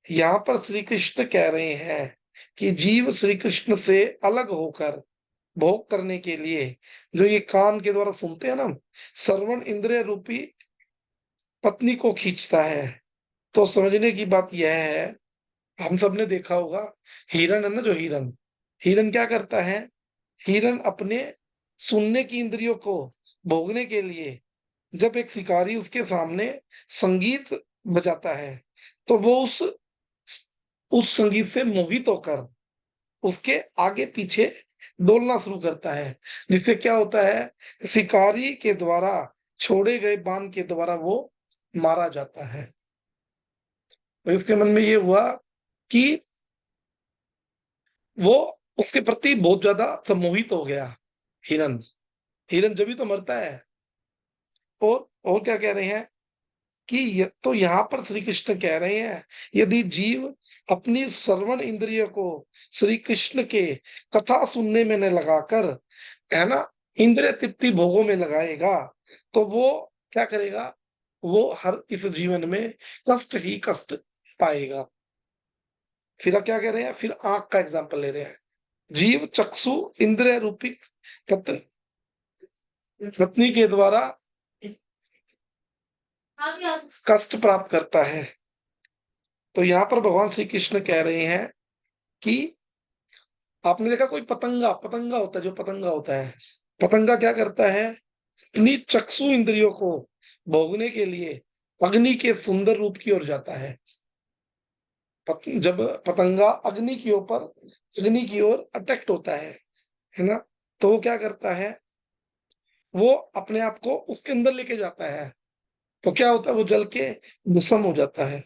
यहाँ पर श्री कृष्ण कह रहे हैं कि जीव श्री कृष्ण से अलग होकर भोग करने के लिए जो ये कान के द्वारा सुनते हैं ना, श्रवण इंद्रिय रूपी पत्नी को खींचता है। तो समझने की बात यह है, हम सब ने देखा होगा, हिरन है ना, जो हिरन हिरन क्या करता है, हिरन अपने सुनने की इंद्रियों को भोगने के लिए जब एक शिकारी उसके सामने संगीत बजाता है तो वो उस संगीत से मोहित होकर उसके आगे पीछे डोलना शुरू करता है, जिससे क्या होता है, शिकारी के द्वारा छोड़े गए बाण के द्वारा वो मारा जाता है। तो इसके मन में ये हुआ कि वो उसके प्रति बहुत ज्यादा सम्मोहित हो गया। हिरन हिरन जब भी तो मरता है। और क्या कह रहे हैं कि तो यहाँ पर श्री कृष्ण कह रहे हैं, यदि जीव अपनी श्रवण इंद्रिय को श्री कृष्ण के कथा सुनने में न लगाकर, है ना, इंद्रिय तृप्ति भोगों में लगाएगा तो वो क्या करेगा, वो हर इस जीवन में कष्ट ही कष्ट पाएगा। फिर क्या कह रहे हैं, फिर आंख का एग्जाम्पल ले रहे हैं। जीव चक्षु इंद्रिय रूपी पत्नी के द्वारा कष्ट प्राप्त करता है। तो यहाँ पर भगवान श्री कृष्ण कह रहे हैं कि आपने देखा कोई पतंगा पतंगा होता है, जो पतंगा होता है, पतंगा क्या करता है, अपनी चक्षु इंद्रियों को भोगने के लिए अग्नि के सुंदर रूप की ओर जाता है। जब पतंगा अग्नि की ओर अट्रैक्ट होता है ना, तो वो क्या करता है, वो अपने आप को उसके अंदर लेके जाता है। तो क्या होता है, वो जल के भस्म हो जाता है।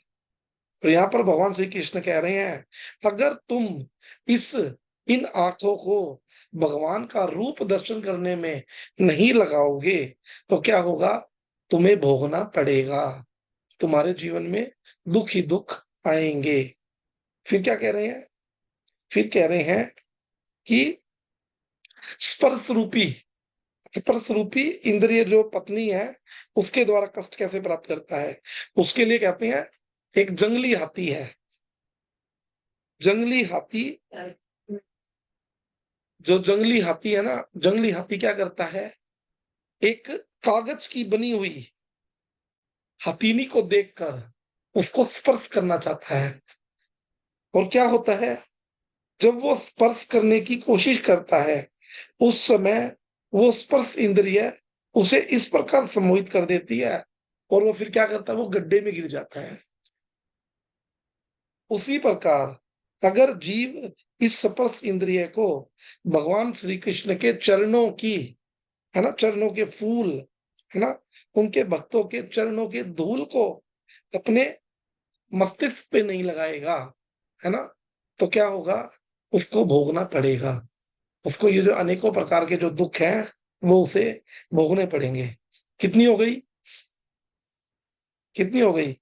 तो यहाँ पर भगवान श्री कृष्ण कह रहे हैं, अगर तुम इन आंखों को भगवान का रूप दर्शन करने में नहीं लगाओगे तो क्या होगा, तुम्हें भोगना पड़ेगा, तुम्हारे जीवन में दुख ही दुख आएंगे। फिर क्या कह रहे हैं, फिर कह रहे हैं कि स्पर्श रूपी इंद्रिय जो पत्नी है उसके द्वारा कष्ट कैसे प्राप्त करता है। उसके लिए कहते हैं, एक जंगली हाथी है, जंगली हाथी, जो जंगली हाथी है ना, जंगली हाथी क्या करता है, एक कागज की बनी हुई हथीनी को देखकर उसको स्पर्श करना चाहता है। और क्या होता है, जब वो स्पर्श करने की कोशिश करता है उस समय वो स्पर्श इंद्रिय उसे इस प्रकार सम्मोहित कर देती है और वो फिर क्या करता है, वो गड्ढे में गिर जाता है। उसी प्रकार अगर जीव इस स्पर्श इंद्रिय को भगवान श्री कृष्ण के चरणों की, है ना, चरणों के फूल, है ना, उनके भक्तों के चरणों के धूल को अपने मस्तिष्क पे नहीं लगाएगा, है ना, तो क्या होगा, उसको भोगना पड़ेगा। उसको ये जो अनेकों प्रकार के जो दुख हैं वो उसे भोगने पड़ेंगे। कितनी हो गई, कितनी हो गई,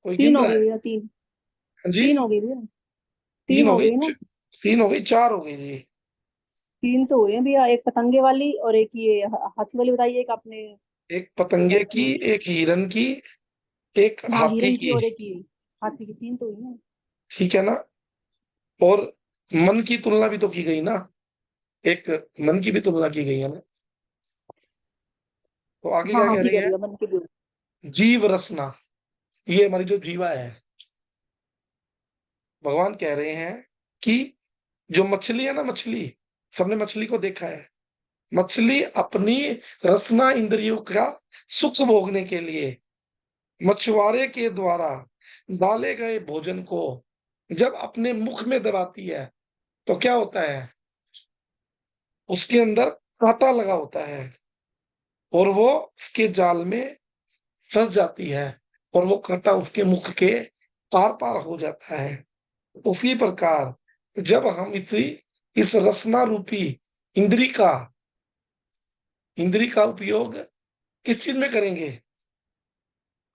कोई तीन गिन हो रहा गई है। भैया, तीन। हाँ जी, तीन हो गई भैया। तीन तीन हो हो गई, गई ना। तीन हो गई, चार हो गई जी। तीन तो हुए हैं भैया, एक पतंगे वाली और एक ये हाथी वाली बताइए, एक आपने। एक पतंगे की, एक हिरन की, एक हाँ, हाथी हिरन की की, और एक ये हाथी की, तीन तो हुई है। ठीक है ना। और मन की तुलना भी तो की गई ना, एक मन की भी तुलना की गई है ना। तो आगे हाँ क्या हाँ, कह ठीक रही है है, भैया, मन के भी। जीव रसना, ये हमारी जो जीवा है, भगवान कह रहे हैं कि जो मछली है ना, मछली, सबने मछली को देखा है, मछली अपनी रसना इंद्रियों का सुख भोगने के लिए मछुआरे के द्वारा डाले गए भोजन को जब अपने मुख में दबाती है तो क्या होता है, उसके अंदर कांटा लगा होता है और वो उसके जाल में फंस जाती है और वो कांटा उसके मुख के पार पार हो जाता है। उसी प्रकार जब हम इसी इस रसना रूपी इंद्री का उपयोग किस चीज में करेंगे?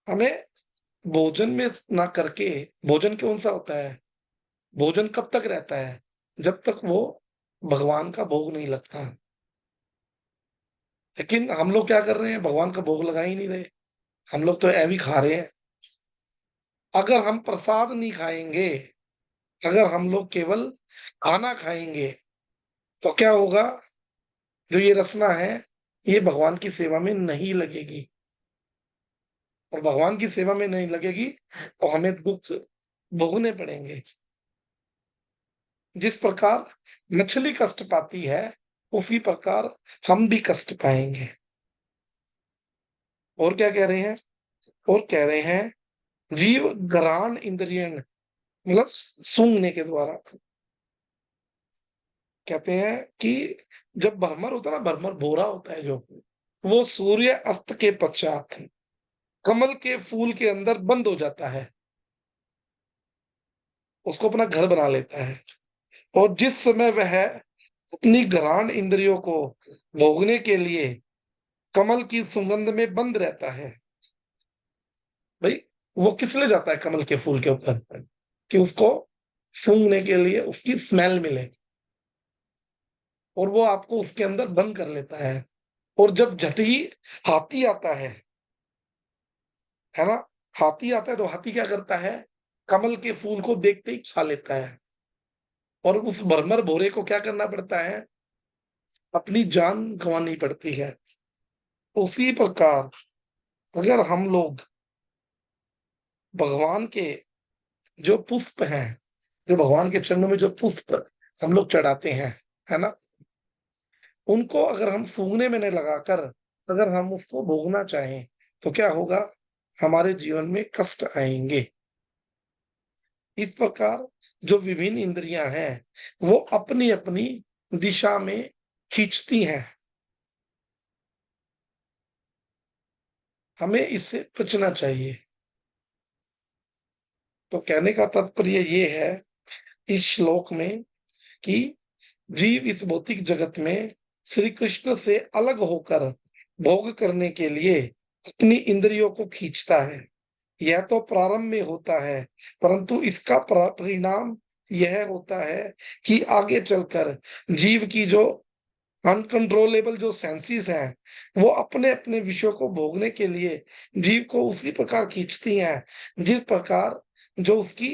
हमें भोजन में ना करके, भोजन कौन सा होता है? भोजन कब तक रहता है? जब तक वो भगवान का भोग नहीं लगता। लेकिन हम लोग क्या कर रहे हैं? भगवान का भोग लगा ही नहीं रहे, हम लोग तो ऐवी खा रहे हैं। अगर हम प्रसाद नहीं खाएंगे, अगर हम लोग केवल खाना खाएंगे, तो क्या होगा? जो ये रसना है, ये भगवान की सेवा में नहीं लगेगी, और भगवान की सेवा में नहीं लगेगी तो हमें दुख भोगने पड़ेंगे। जिस प्रकार मछली कष्ट पाती है, उसी प्रकार हम भी कष्ट पाएंगे। और क्या कह रहे हैं? और कह रहे हैं जीव घ्राण इंद्रियन, मतलब सूंघने के द्वारा। कहते हैं कि जब भ्रमर होता है ना, भ्रमर भोरा होता है जो, वो सूर्य अस्त के पश्चात कमल के फूल के अंदर बंद हो जाता है, उसको अपना घर बना लेता है। और जिस समय वह अपनी घ्राण इंद्रियों को भोगने के लिए कमल की सुगंध में बंद रहता है, भाई वो किस लिए जाता है कमल के फूल के ऊपर? कि उसको सूंघने के लिए उसकी स्मेल मिले, और वो आपको उसके अंदर बंद कर लेता है। और जब झटी हाथी आता है ना, हाथी आता है तो हाथी क्या करता है? कमल के फूल को देखते ही खा लेता है, और उस भरमर भोरे को क्या करना पड़ता है? अपनी जान गंवानी पड़ती है। उसी प्रकार अगर हम लोग भगवान के जो पुष्प हैं, जो भगवान के चरणों में जो पुष्प हम लोग चढ़ाते हैं, है ना, उनको अगर हम सूंघने में नहीं लगाकर अगर हम उसको भोगना चाहें, तो क्या होगा? हमारे जीवन में कष्ट आएंगे। इस प्रकार जो विभिन्न इंद्रियां हैं, वो अपनी अपनी दिशा में खींचती हैं। हमें इससे बचना चाहिए। तो कहने का तात्पर्य ये है इस श्लोक में कि जीव इस भौतिक जगत में श्री कृष्ण से अलग होकर भोग करने के लिए अपनी इंद्रियों को खींचता है। यह तो प्रारंभ में होता है, परंतु इसका परिणाम यह होता है कि आगे चलकर जीव की जो अनकंट्रोलेबल जो सेंसेस हैं, वो अपने अपने विषयों को भोगने के लिए जीव को उसी प्रकार खींचती हैं, जिस प्रकार जो उसकी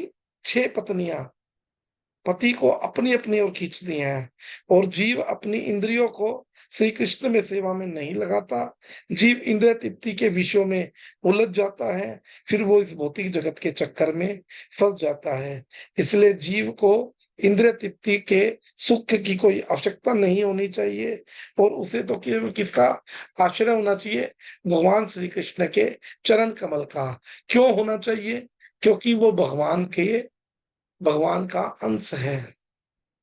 6 पत्नियां पति को अपनी अपनी ओर खींचती हैं। और जीव अपनी इंद्रियों को श्री कृष्ण में सेवा में नहीं लगाता, जीव इंद्रिय तृप्ति के विषयों में उलझ जाता है, फिर वो इस भौतिक जगत के चक्कर में फंस जाता है। इसलिए जीव को इंद्रिय तृप्ति के सुख की कोई आवश्यकता नहीं होनी चाहिए, और उसे तो केवल किसका आश्रय होना चाहिए? भगवान श्री कृष्ण के चरण कमल का। क्यों होना चाहिए? क्योंकि वो भगवान का अंश है,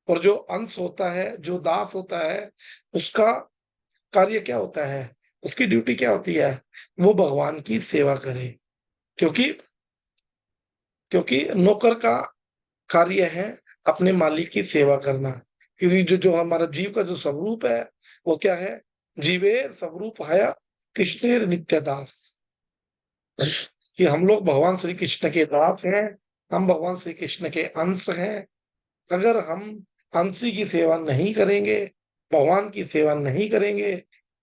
और जो अंश होता है, जो दास होता है, उसका कार्य क्या होता है? उसकी ड्यूटी क्या होती है? वो भगवान की सेवा करे। क्योंकि क्योंकि नौकर का कार्य है अपने मालिक की सेवा करना। क्योंकि जो जो हमारा जीव का जो स्वरूप है, वो क्या है? जीवेर स्वरूप हया कृष्णेर नित्य दास। कि हम लोग भगवान श्री कृष्ण के दास हैं, हम भगवान श्री कृष्ण के अंश हैं। अगर हम अंशी की सेवा नहीं करेंगे, भगवान की सेवा नहीं करेंगे,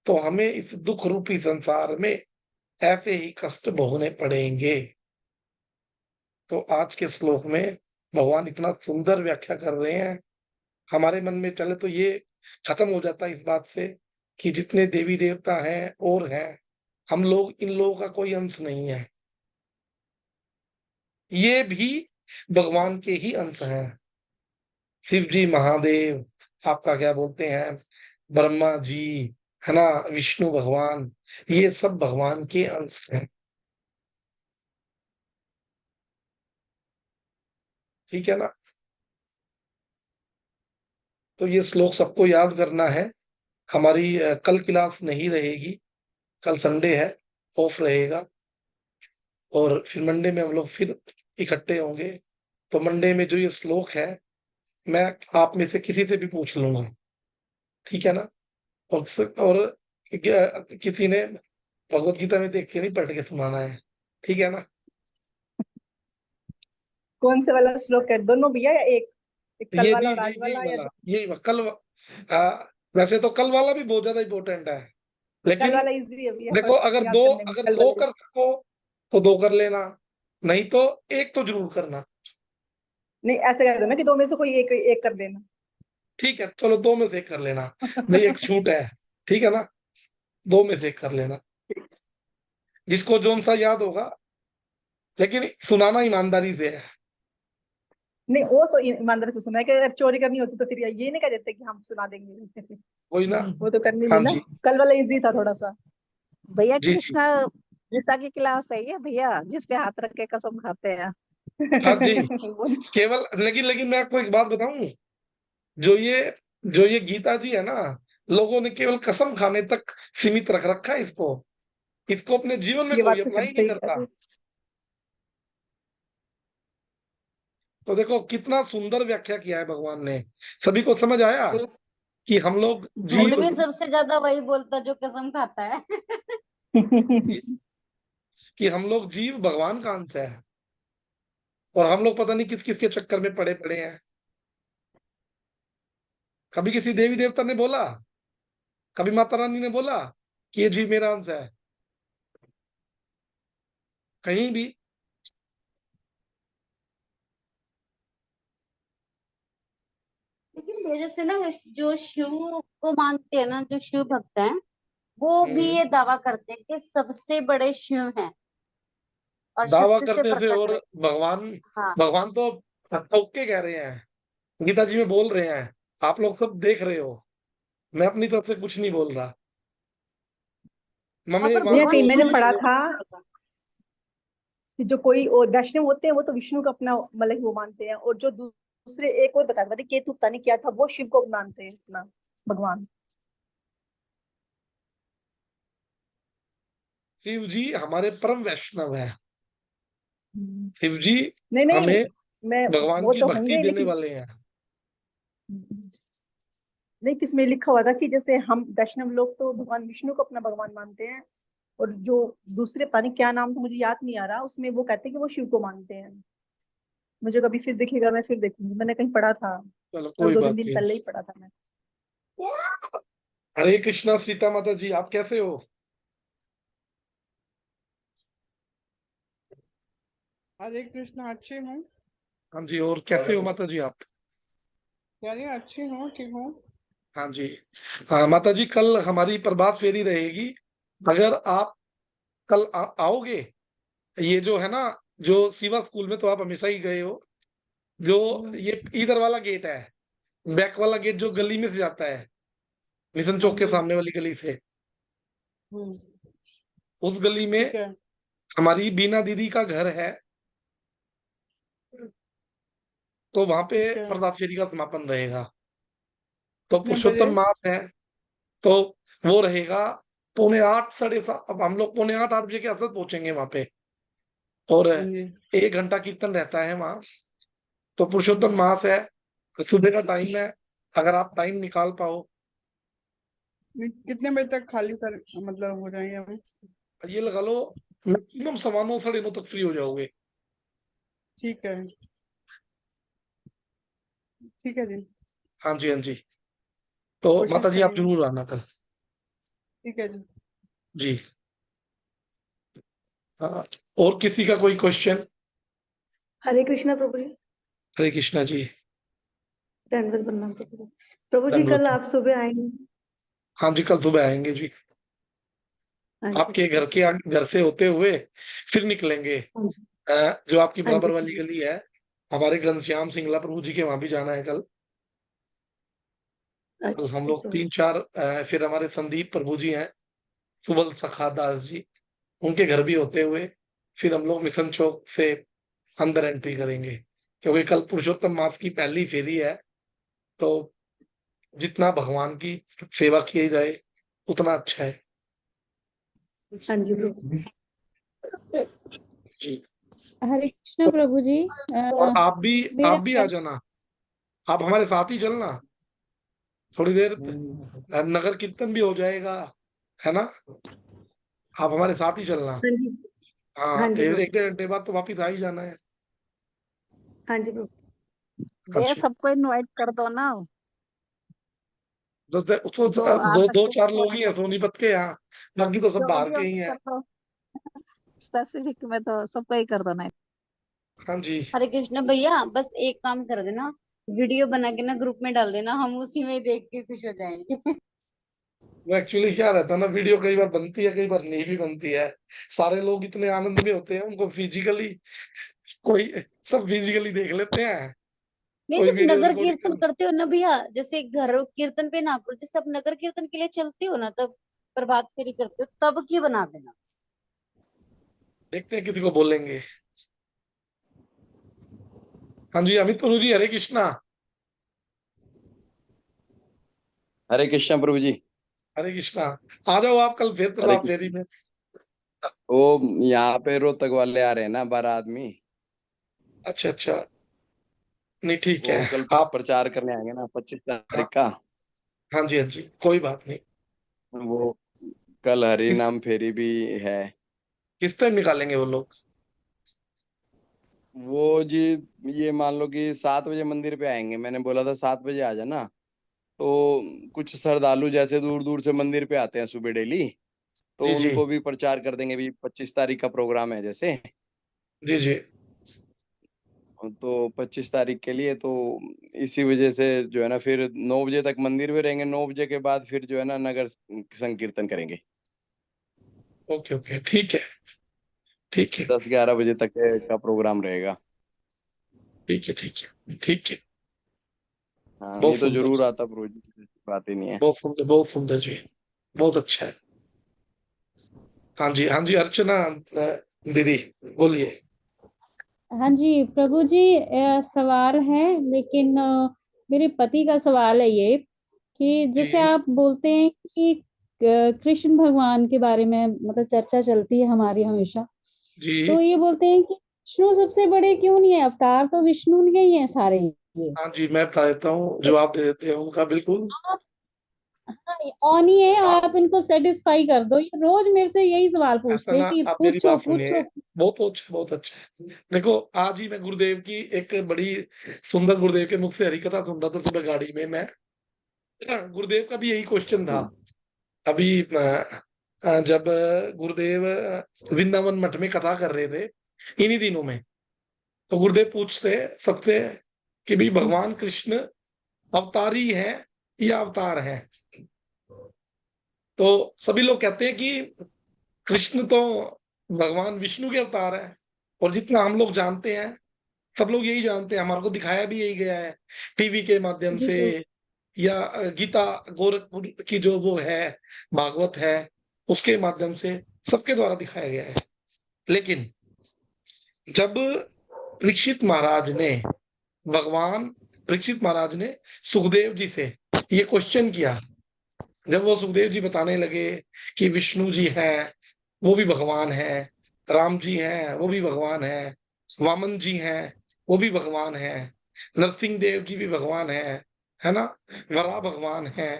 तो हमें इस दुख रूपी संसार में ऐसे ही कष्ट भोगने पड़ेंगे। तो आज के श्लोक में भगवान इतना सुंदर व्याख्या कर रहे हैं। हमारे मन में चले तो ये खत्म हो जाता है इस बात से कि जितने देवी देवता हैं और हैं, हम लोग इन लोगों का कोई अंश नहीं है, ये भी भगवान के ही अंश हैं। शिव जी, महादेव, आपका क्या बोलते हैं, ब्रह्मा जी, है ना, विष्णु भगवान, ये सब भगवान के अंश हैं। ठीक है ना? तो ये श्लोक सबको याद करना है। हमारी कल क्लास नहीं रहेगी, कल संडे है, ऑफ रहेगा, और फिर मंडे में हम लोग फिर इकट्ठे होंगे। तो मंडे में जो ये श्लोक है, मैं आप में से किसी से भी पूछ लूंगा, ठीक है ना। और किसी ने भगवत गीता में देख के नहीं पढ़ के सुनाना है, ठीक है ना। कौन से वाला श्लोक है, दोनों भैया या एक, एक कल ये वाला नहीं, और आज यही वाला, या वाला, वैसे तो कल वाला भी बहुत ज्यादा इंपॉर्टेंट है, कल लेकिन वाला इजी है भैया, देखो, फट अगर याद दो कर लेंगे अगर कल दो वाले। कर सको तो दो कर लेना, नहीं तो एक तो जरूर करना। नहीं ऐसे कर दो ना कि दो में से कोई एक एक कर देना। ठीक है, चलो दो में से एक कर लेना, नहीं एक छूट है, ठीक है ना, दो में से एक कर लेना, जिसको जोन सा याद होगा, लेकिन सुनाना ईमानदारी से है। नहीं वो तो ईमानदारी से सुना है कि अगर चोरी करनी होती तो फिर ये नहीं कह देते कि हम सुना देंगे। कोई ना। वो तो करनी हाँ नहीं ना। जी, कल वाला इजी था थोड़ा सा। भैया जी जी। कृष्णा गीता की क्लास है ये भैया, जिसपे हाथ रख के कसम खाते हैं। हाँ जी, वो केवल लेकिन मैं आपको एक बात बताऊं, जो ये जो ये गीता जी है ना, लोगों ने केवल कसम खाने तक सीमित रख रखा है इसको, इसको अपने जीवन में ये कोई बात तो खैर अप्लाई नहीं सही कह करता। रहे हो। तो देखो कितना सुंदर व्याख्या किया है भगवान ने, सभी को समझ आया कि हम लोग झूठ जीव, भी सबसे ज्यादा वही बोलता जो कसम खाता है। कि हम लोग जीव भगवान का अंश है, और हम लोग पता नहीं किस किस के चक्कर में पड़े पड़े हैं। कभी किसी देवी देवता ने बोला, कभी माता रानी ने बोला कि ये जीव मेरा अंश है, कहीं भी। लेकिन मेरे से ना जो शिव को मानते हैं ना, जो शिव भक्त हैं, वो भी हम्म, ये दावा करते हैं कि सबसे बड़े शिव हैं और दावा शक्ति से करने से, प्रकट और हुए। भगवान हाँ। भगवान तो ठोक के कह रहे हैं, गीता जी में बोल रहे हैं, आप लोग सब देख रहे हो, मैं अपनी तरफ से कुछ नहीं बोल रहा। हाँ, ममे पर भैया वांछो कहीं मैंने पढ़ा देव। था कि जो कोई और वैष्णव होते हैं वो तो विष्णु का अपना मतलब कि वो मानते हैं, और जो दूसरे एक और बता रहे केतु पता नहीं क्या था, वो शिव को मानते हैं अपना भगवान। शिव जी हमारे परम वैष्णव है, हम्म। शिव जी नहीं नहीं, हमें मैं भगवान वो की तो भक्ति होंगे देने लेकिन वाले हैं। नहीं, किसमें लिखा हुआ था कि जैसे हम वैष्णव लोग तो भगवान विष्णु को अपना भगवान मानते हैं, और जो दूसरे पता नहीं क्या नाम था मुझे याद नहीं आ रहा, उसमें वो कहते हैं कि वो शिव को मानते हैं। मुझे कभी फिर दिखेगा मैं फिर देखूंगी, मैंने कहीं पढ़ा था, चलो कल कोई दो तीन बात दिन नहीं। पहले ही पढ़ा था मैं। हरे कृष्णा सीता माता जी, आप कैसे हो? हरे कृष्णा, अच्छी हूँ। हाँ जी, और कैसे हो माता जी आप? कह रही हूँ अच्छी हूँ, ठीक हूँ। हाँ जी। हाँ माता जी, कल हमारी प्रभात फेरी रहेगी, अगर आप कल आओगे, ये जो है ना, जो शिवा स्कूल में तो आप हमेशा ही गए हो, जो ये इधर वाला गेट है, बैक वाला गेट जो गली में से जाता है, मिशन हाँ चौक के जी। सामने वाली गली से, हम्म, उस गली में ठीक है। हमारी बीना दीदी का घर है, तो वहां पे ठीक है। प्रभात फेरी का समापन रहेगा। तो कितने बजे? पुरुषोत्तम मास है, तो वो रहेगा 7:45, 7:30, अब हम लोग 7:45, 8 बजे के आसपास पहुंचेंगे वहां पे, और हाँ जी। 1 घंटा कीर्तन रहता है वहां। तो पुरुषोत्तम मास है, सुबह का टाइम है, अगर आप टाइम निकाल पाओ। कितने बजे तक खाली कर मतलब हो जाएंगे हम? ये लगा लो, मैक्सिमम 9:15, 9:30 तक फ्री हो जाओगे। ठीक है। ठीक है जी। हाँ जी, हाँ जी। तो कोशिश माता जी आप करेंगे। जरूर आना कल। ठीक है जी। जी। हाँ, और किसी का कोई क्वेश्चन? हरे कृष्णा प्रभु जी। हरे कृष्णा जी। दंडवत प्रणाम प्रभु जी। प्रभु जी कल धन्यवाद। आप सुबह आएंगे? हाँ जी, कल सुबह आएंगे जी, हाँ जी आपके ठीक है। घर से होते हुए फिर निकलेंगे। हाँ जी जो आपकी हाँ बराबर जी वाली गली है, हमारे घनश्याम सिंगला प्रभु जी के वहां भी जाना है कल। कल अच्छा हम जी लोग प्रभु। 3-4, फिर हमारे संदीप प्रभु जी हैं, सुबल सखा दास जी, उनके घर भी होते हुए फिर हम लोग मिशन चौक से अंदर एंट्री करेंगे, क्योंकि कल पुरुषोत्तम मास की पहली फेरी है। तो जितना भगवान की सेवा की जाए उतना अच्छा है। हाँ जी प्रभु। जी। हरे कृष्ण प्रभु जी। और आप भी मेरा आ जाना, आप हमारे साथ ही चलना, थोड़ी देर नगर कीर्तन भी हो जाएगा, है ना? आप हमारे साथ ही चलना। हाँ जी। हाँ, हाँ जी एक प्रभु। एक 1.5 घंटे बाद तो वापिस आ ही जाना है। हाँ जी प्रभु। हाँ ये जी। सबको इनवाइट कर दो ना, तो जो आ दो दो सकते चार हैं। लोग ही हैं सोनीपत के यहाँ, बाकी तो सब जो बाहर भी के हो ही हैं। कर दो, स्पेसिफिक में तो सबको ही कर दो ना। हाँ जी। हरे कृष्ण भैया, बस एक काम कर देना, वीडियो बना के ना ग्रुप में डाल देना, हम उसी में देख के खुश हो जाएंगे। वो एक्चुअली क्या रहता है ना, वीडियो कई बार बनती है, कई बार नहीं भी बनती है। सारे लोग इतने आनंद में होते हैं, उनको फिजिकली कोई सब फिजिकली देख लेते हैं, नहीं, कोई जब वीडियो नगर रिकॉर्ड कीर्तन कर। करते हो ना भैया, जैसे घर कीर्तन पे ना करो, जैसे आप नगर कीर्तन के लिए चलते हो ना, तब प्रभात फेरी करते हो तब की बना देना। देखते हैं, किसी को बोलेंगे। हाँ जी, अमित गुरु जी, हरे कृष्णा। हरे कृष्णा प्रभु जी। हरे कृष्णा। आ जाओ आप कल फिर हरे प्रभात फेरी कृष्णा। में। वो यहाँ पे रोहतक वाले आ रहे हैं ना, 12 आदमी। अच्छा अच्छा, नहीं ठीक है। वो कल आप, प्रचार करने आएंगे ना, 25 तारीख हाँ, का। हाँ जी हाँ जी, कोई बात नहीं। वो कल हरि किस नाम फेरी भी है। किस टाइम निकालेंगे वो लोग? वो जी, ये मान लो कि 7 बजे मंदिर पे आएंगे। मैंने बोला था 7 बजे आ जाना। तो कुछ श्रद्धालु जैसे दूर दूर से मंदिर पे आते हैं सुबह डेली, तो जी जी, उनको भी प्रचार कर देंगे। भी 25 तारीख का प्रोग्राम है जैसे, जी जी। तो 25 तारीख के लिए तो इसी वजह से जो है ना, फिर 9 बजे तक मंदिर में रहेंगे। 9 बजे के बाद फिर जो है ना, नगर संकीर्तन करेंगे। ओके ओके, ठीक है, ठीक है, 10-11 बजे तक का प्रोग्राम रहेगा। ठीक है, ठीक है, ठीक है। हाँ, बहुत नहीं तो सुंदर, जरूर आता प्रभु जी, ऐसी बात ही नहीं है। बहुत सुंदर, बहुत सुंदर जी, बहुत अच्छा है। हाँ जी, हाँ जी, अर्चना दीदी, बोलिए। हाँ जी प्रभु जी, सवाल है, लेकिन मेरे पति का सवाल है ये कि जैसे जी आप बोलते हैं कि कृष्ण भगवान के बारे में मतलब चर्चा चलती है हमारी हमेशा, जी। तो ये बोलते हैं कि विष्णु सबसे बड़े क्यों नहीं है? अवतार तो विष्णु के ही है सारे ये। हाँ जी, मैं बता देता हूँ, तो जवाब दे देते हैं उनका, बिल्कुल। आप, हाँ, ऑन ही है, आप, आप इनको सेटिस्फाई कर दो। ये रोज मेरे से यही सवाल ऐसा पूछते हैं ना, कि आप मेरी पूछो बात सुनिए। पूछो। बहुत अच्छा, बहुत अच्छा है। देखो, आज ही मैं गुरुदेव की एक बड़ी सुंदर, गुरुदेव के मुख से हरिकथा सुन रहा था सुबह गाड़ी में मैं। गुरुदेव का भी यही क्वेश्चन था। अभी जब गुरुदेव वृंदावन मठ में कथा कर रहे थे इन्हीं दिनों में, तो गुरुदेव पूछते सबसे कि भी भगवान कृष्ण अवतारी है या अवतार है? तो सभी लोग कहते हैं कि कृष्ण तो भगवान विष्णु के अवतार है। और जितना हम लोग जानते हैं, सब लोग यही जानते हैं, हमारे को दिखाया भी यही गया है टीवी के माध्यम जी से, प्रभु। या गीता गोरखपुर की जो वो है, भागवत है, उसके माध्यम से सबके द्वारा दिखाया गया है। लेकिन जब परीक्षित महाराज ने भगवान परीक्षित महाराज ने सुखदेव जी से ये क्वेश्चन किया, जब वो सुखदेव जी बताने लगे कि विष्णु जी हैं, वो भी भगवान है, राम जी हैं, वो भी भगवान है, वामन जी हैं, वो भी भगवान है, नरसिंह देव जी भी भगवान है ना, वरा भगवान है,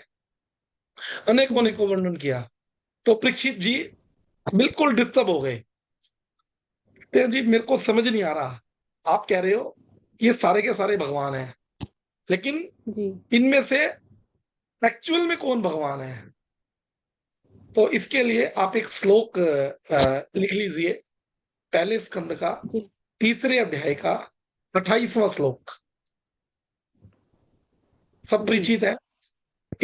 अनेकों जी अनेकों वर्णन किया। तो परीक्षित जी बिल्कुल डिस्टर्ब हो गए। कहते हैं, जी मेरे को समझ नहीं आ रहा, आप कह रहे हो ये सारे के सारे भगवान हैं, लेकिन जी इनमें से एक्चुअल में कौन भगवान है? तो इसके लिए आप एक श्लोक लिख लीजिए, पहले स्कंद का जी 3 अध्याय का 28वां श्लोक। सब जी परिचित है।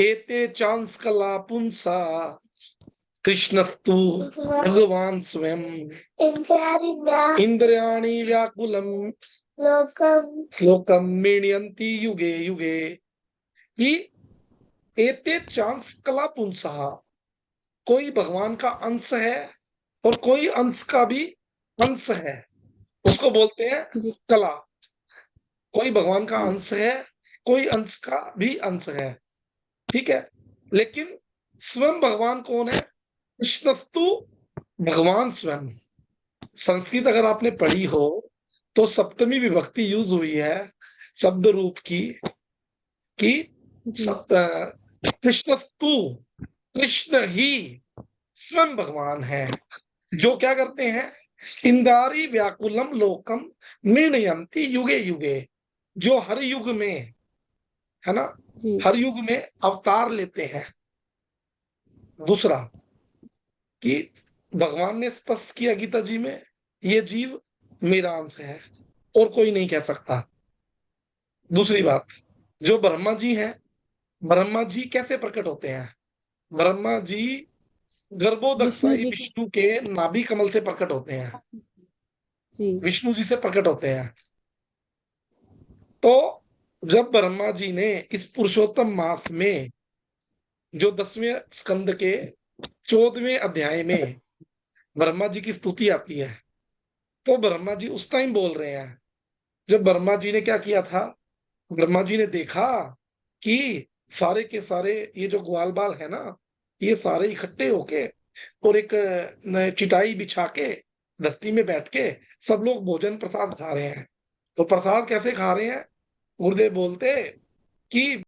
एते चांस कला पुंसा कृष्णस्तु भगवान स्वयं इंद्रियाणि व्याकुलम लोकम मीण्यन्ति युगे युगे। कि एते चांस कला पुंसा, कोई भगवान का अंश है और कोई अंश का भी अंश है, उसको बोलते हैं जी कला। कोई भगवान का जी अंश है, कोई अंश का भी अंश है, ठीक है। लेकिन स्वयं भगवान कौन है? कृष्णस्तु भगवान स्वयं। संस्कृत अगर आपने पढ़ी हो तो सप्तमी विभक्ति यूज हुई है शब्द रूप की, कि जी कृष्ण ही स्वयं भगवान है, जो क्या करते हैं, इंदारी व्याकुलम लोकम निर्णयंती युगे युगे, जो हर युग में, है ना, जी हर युग में अवतार लेते हैं। दूसरा कि भगवान ने स्पष्ट किया गीता जी में, ये जीव मेरा अंश है और कोई नहीं कह सकता। दूसरी बात, जो ब्रह्मा जी हैं, ब्रह्मा जी कैसे प्रकट होते हैं? ब्रह्मा जी विष्णु गर्भोदक्षाई जी के विष्णु के नाभि कमल से प्रकट होते हैं, जी विष्णु जी से प्रकट होते हैं। तो जब ब्रह्मा जी ने इस पुरुषोत्तम मास में, जो 10वें स्कंद के 14वें अध्याय में ब्रह्मा जी की स्तुति आती है, तो ब्रह्मा जी उस टाइम बोल रहे हैं, जब ब्रह्मा जी ने क्या किया था, ब्रह्मा जी ने देखा कि सारे के सारे ये जो ग्वाल बाल है ना, ये सारे इकट्ठे होके और एक चिटाई बिछा के धरती में बैठ के सब लोग भोजन प्रसाद खा रहे हैं। तो प्रसाद कैसे खा रहे हैं? गुरुदेव बोलते कि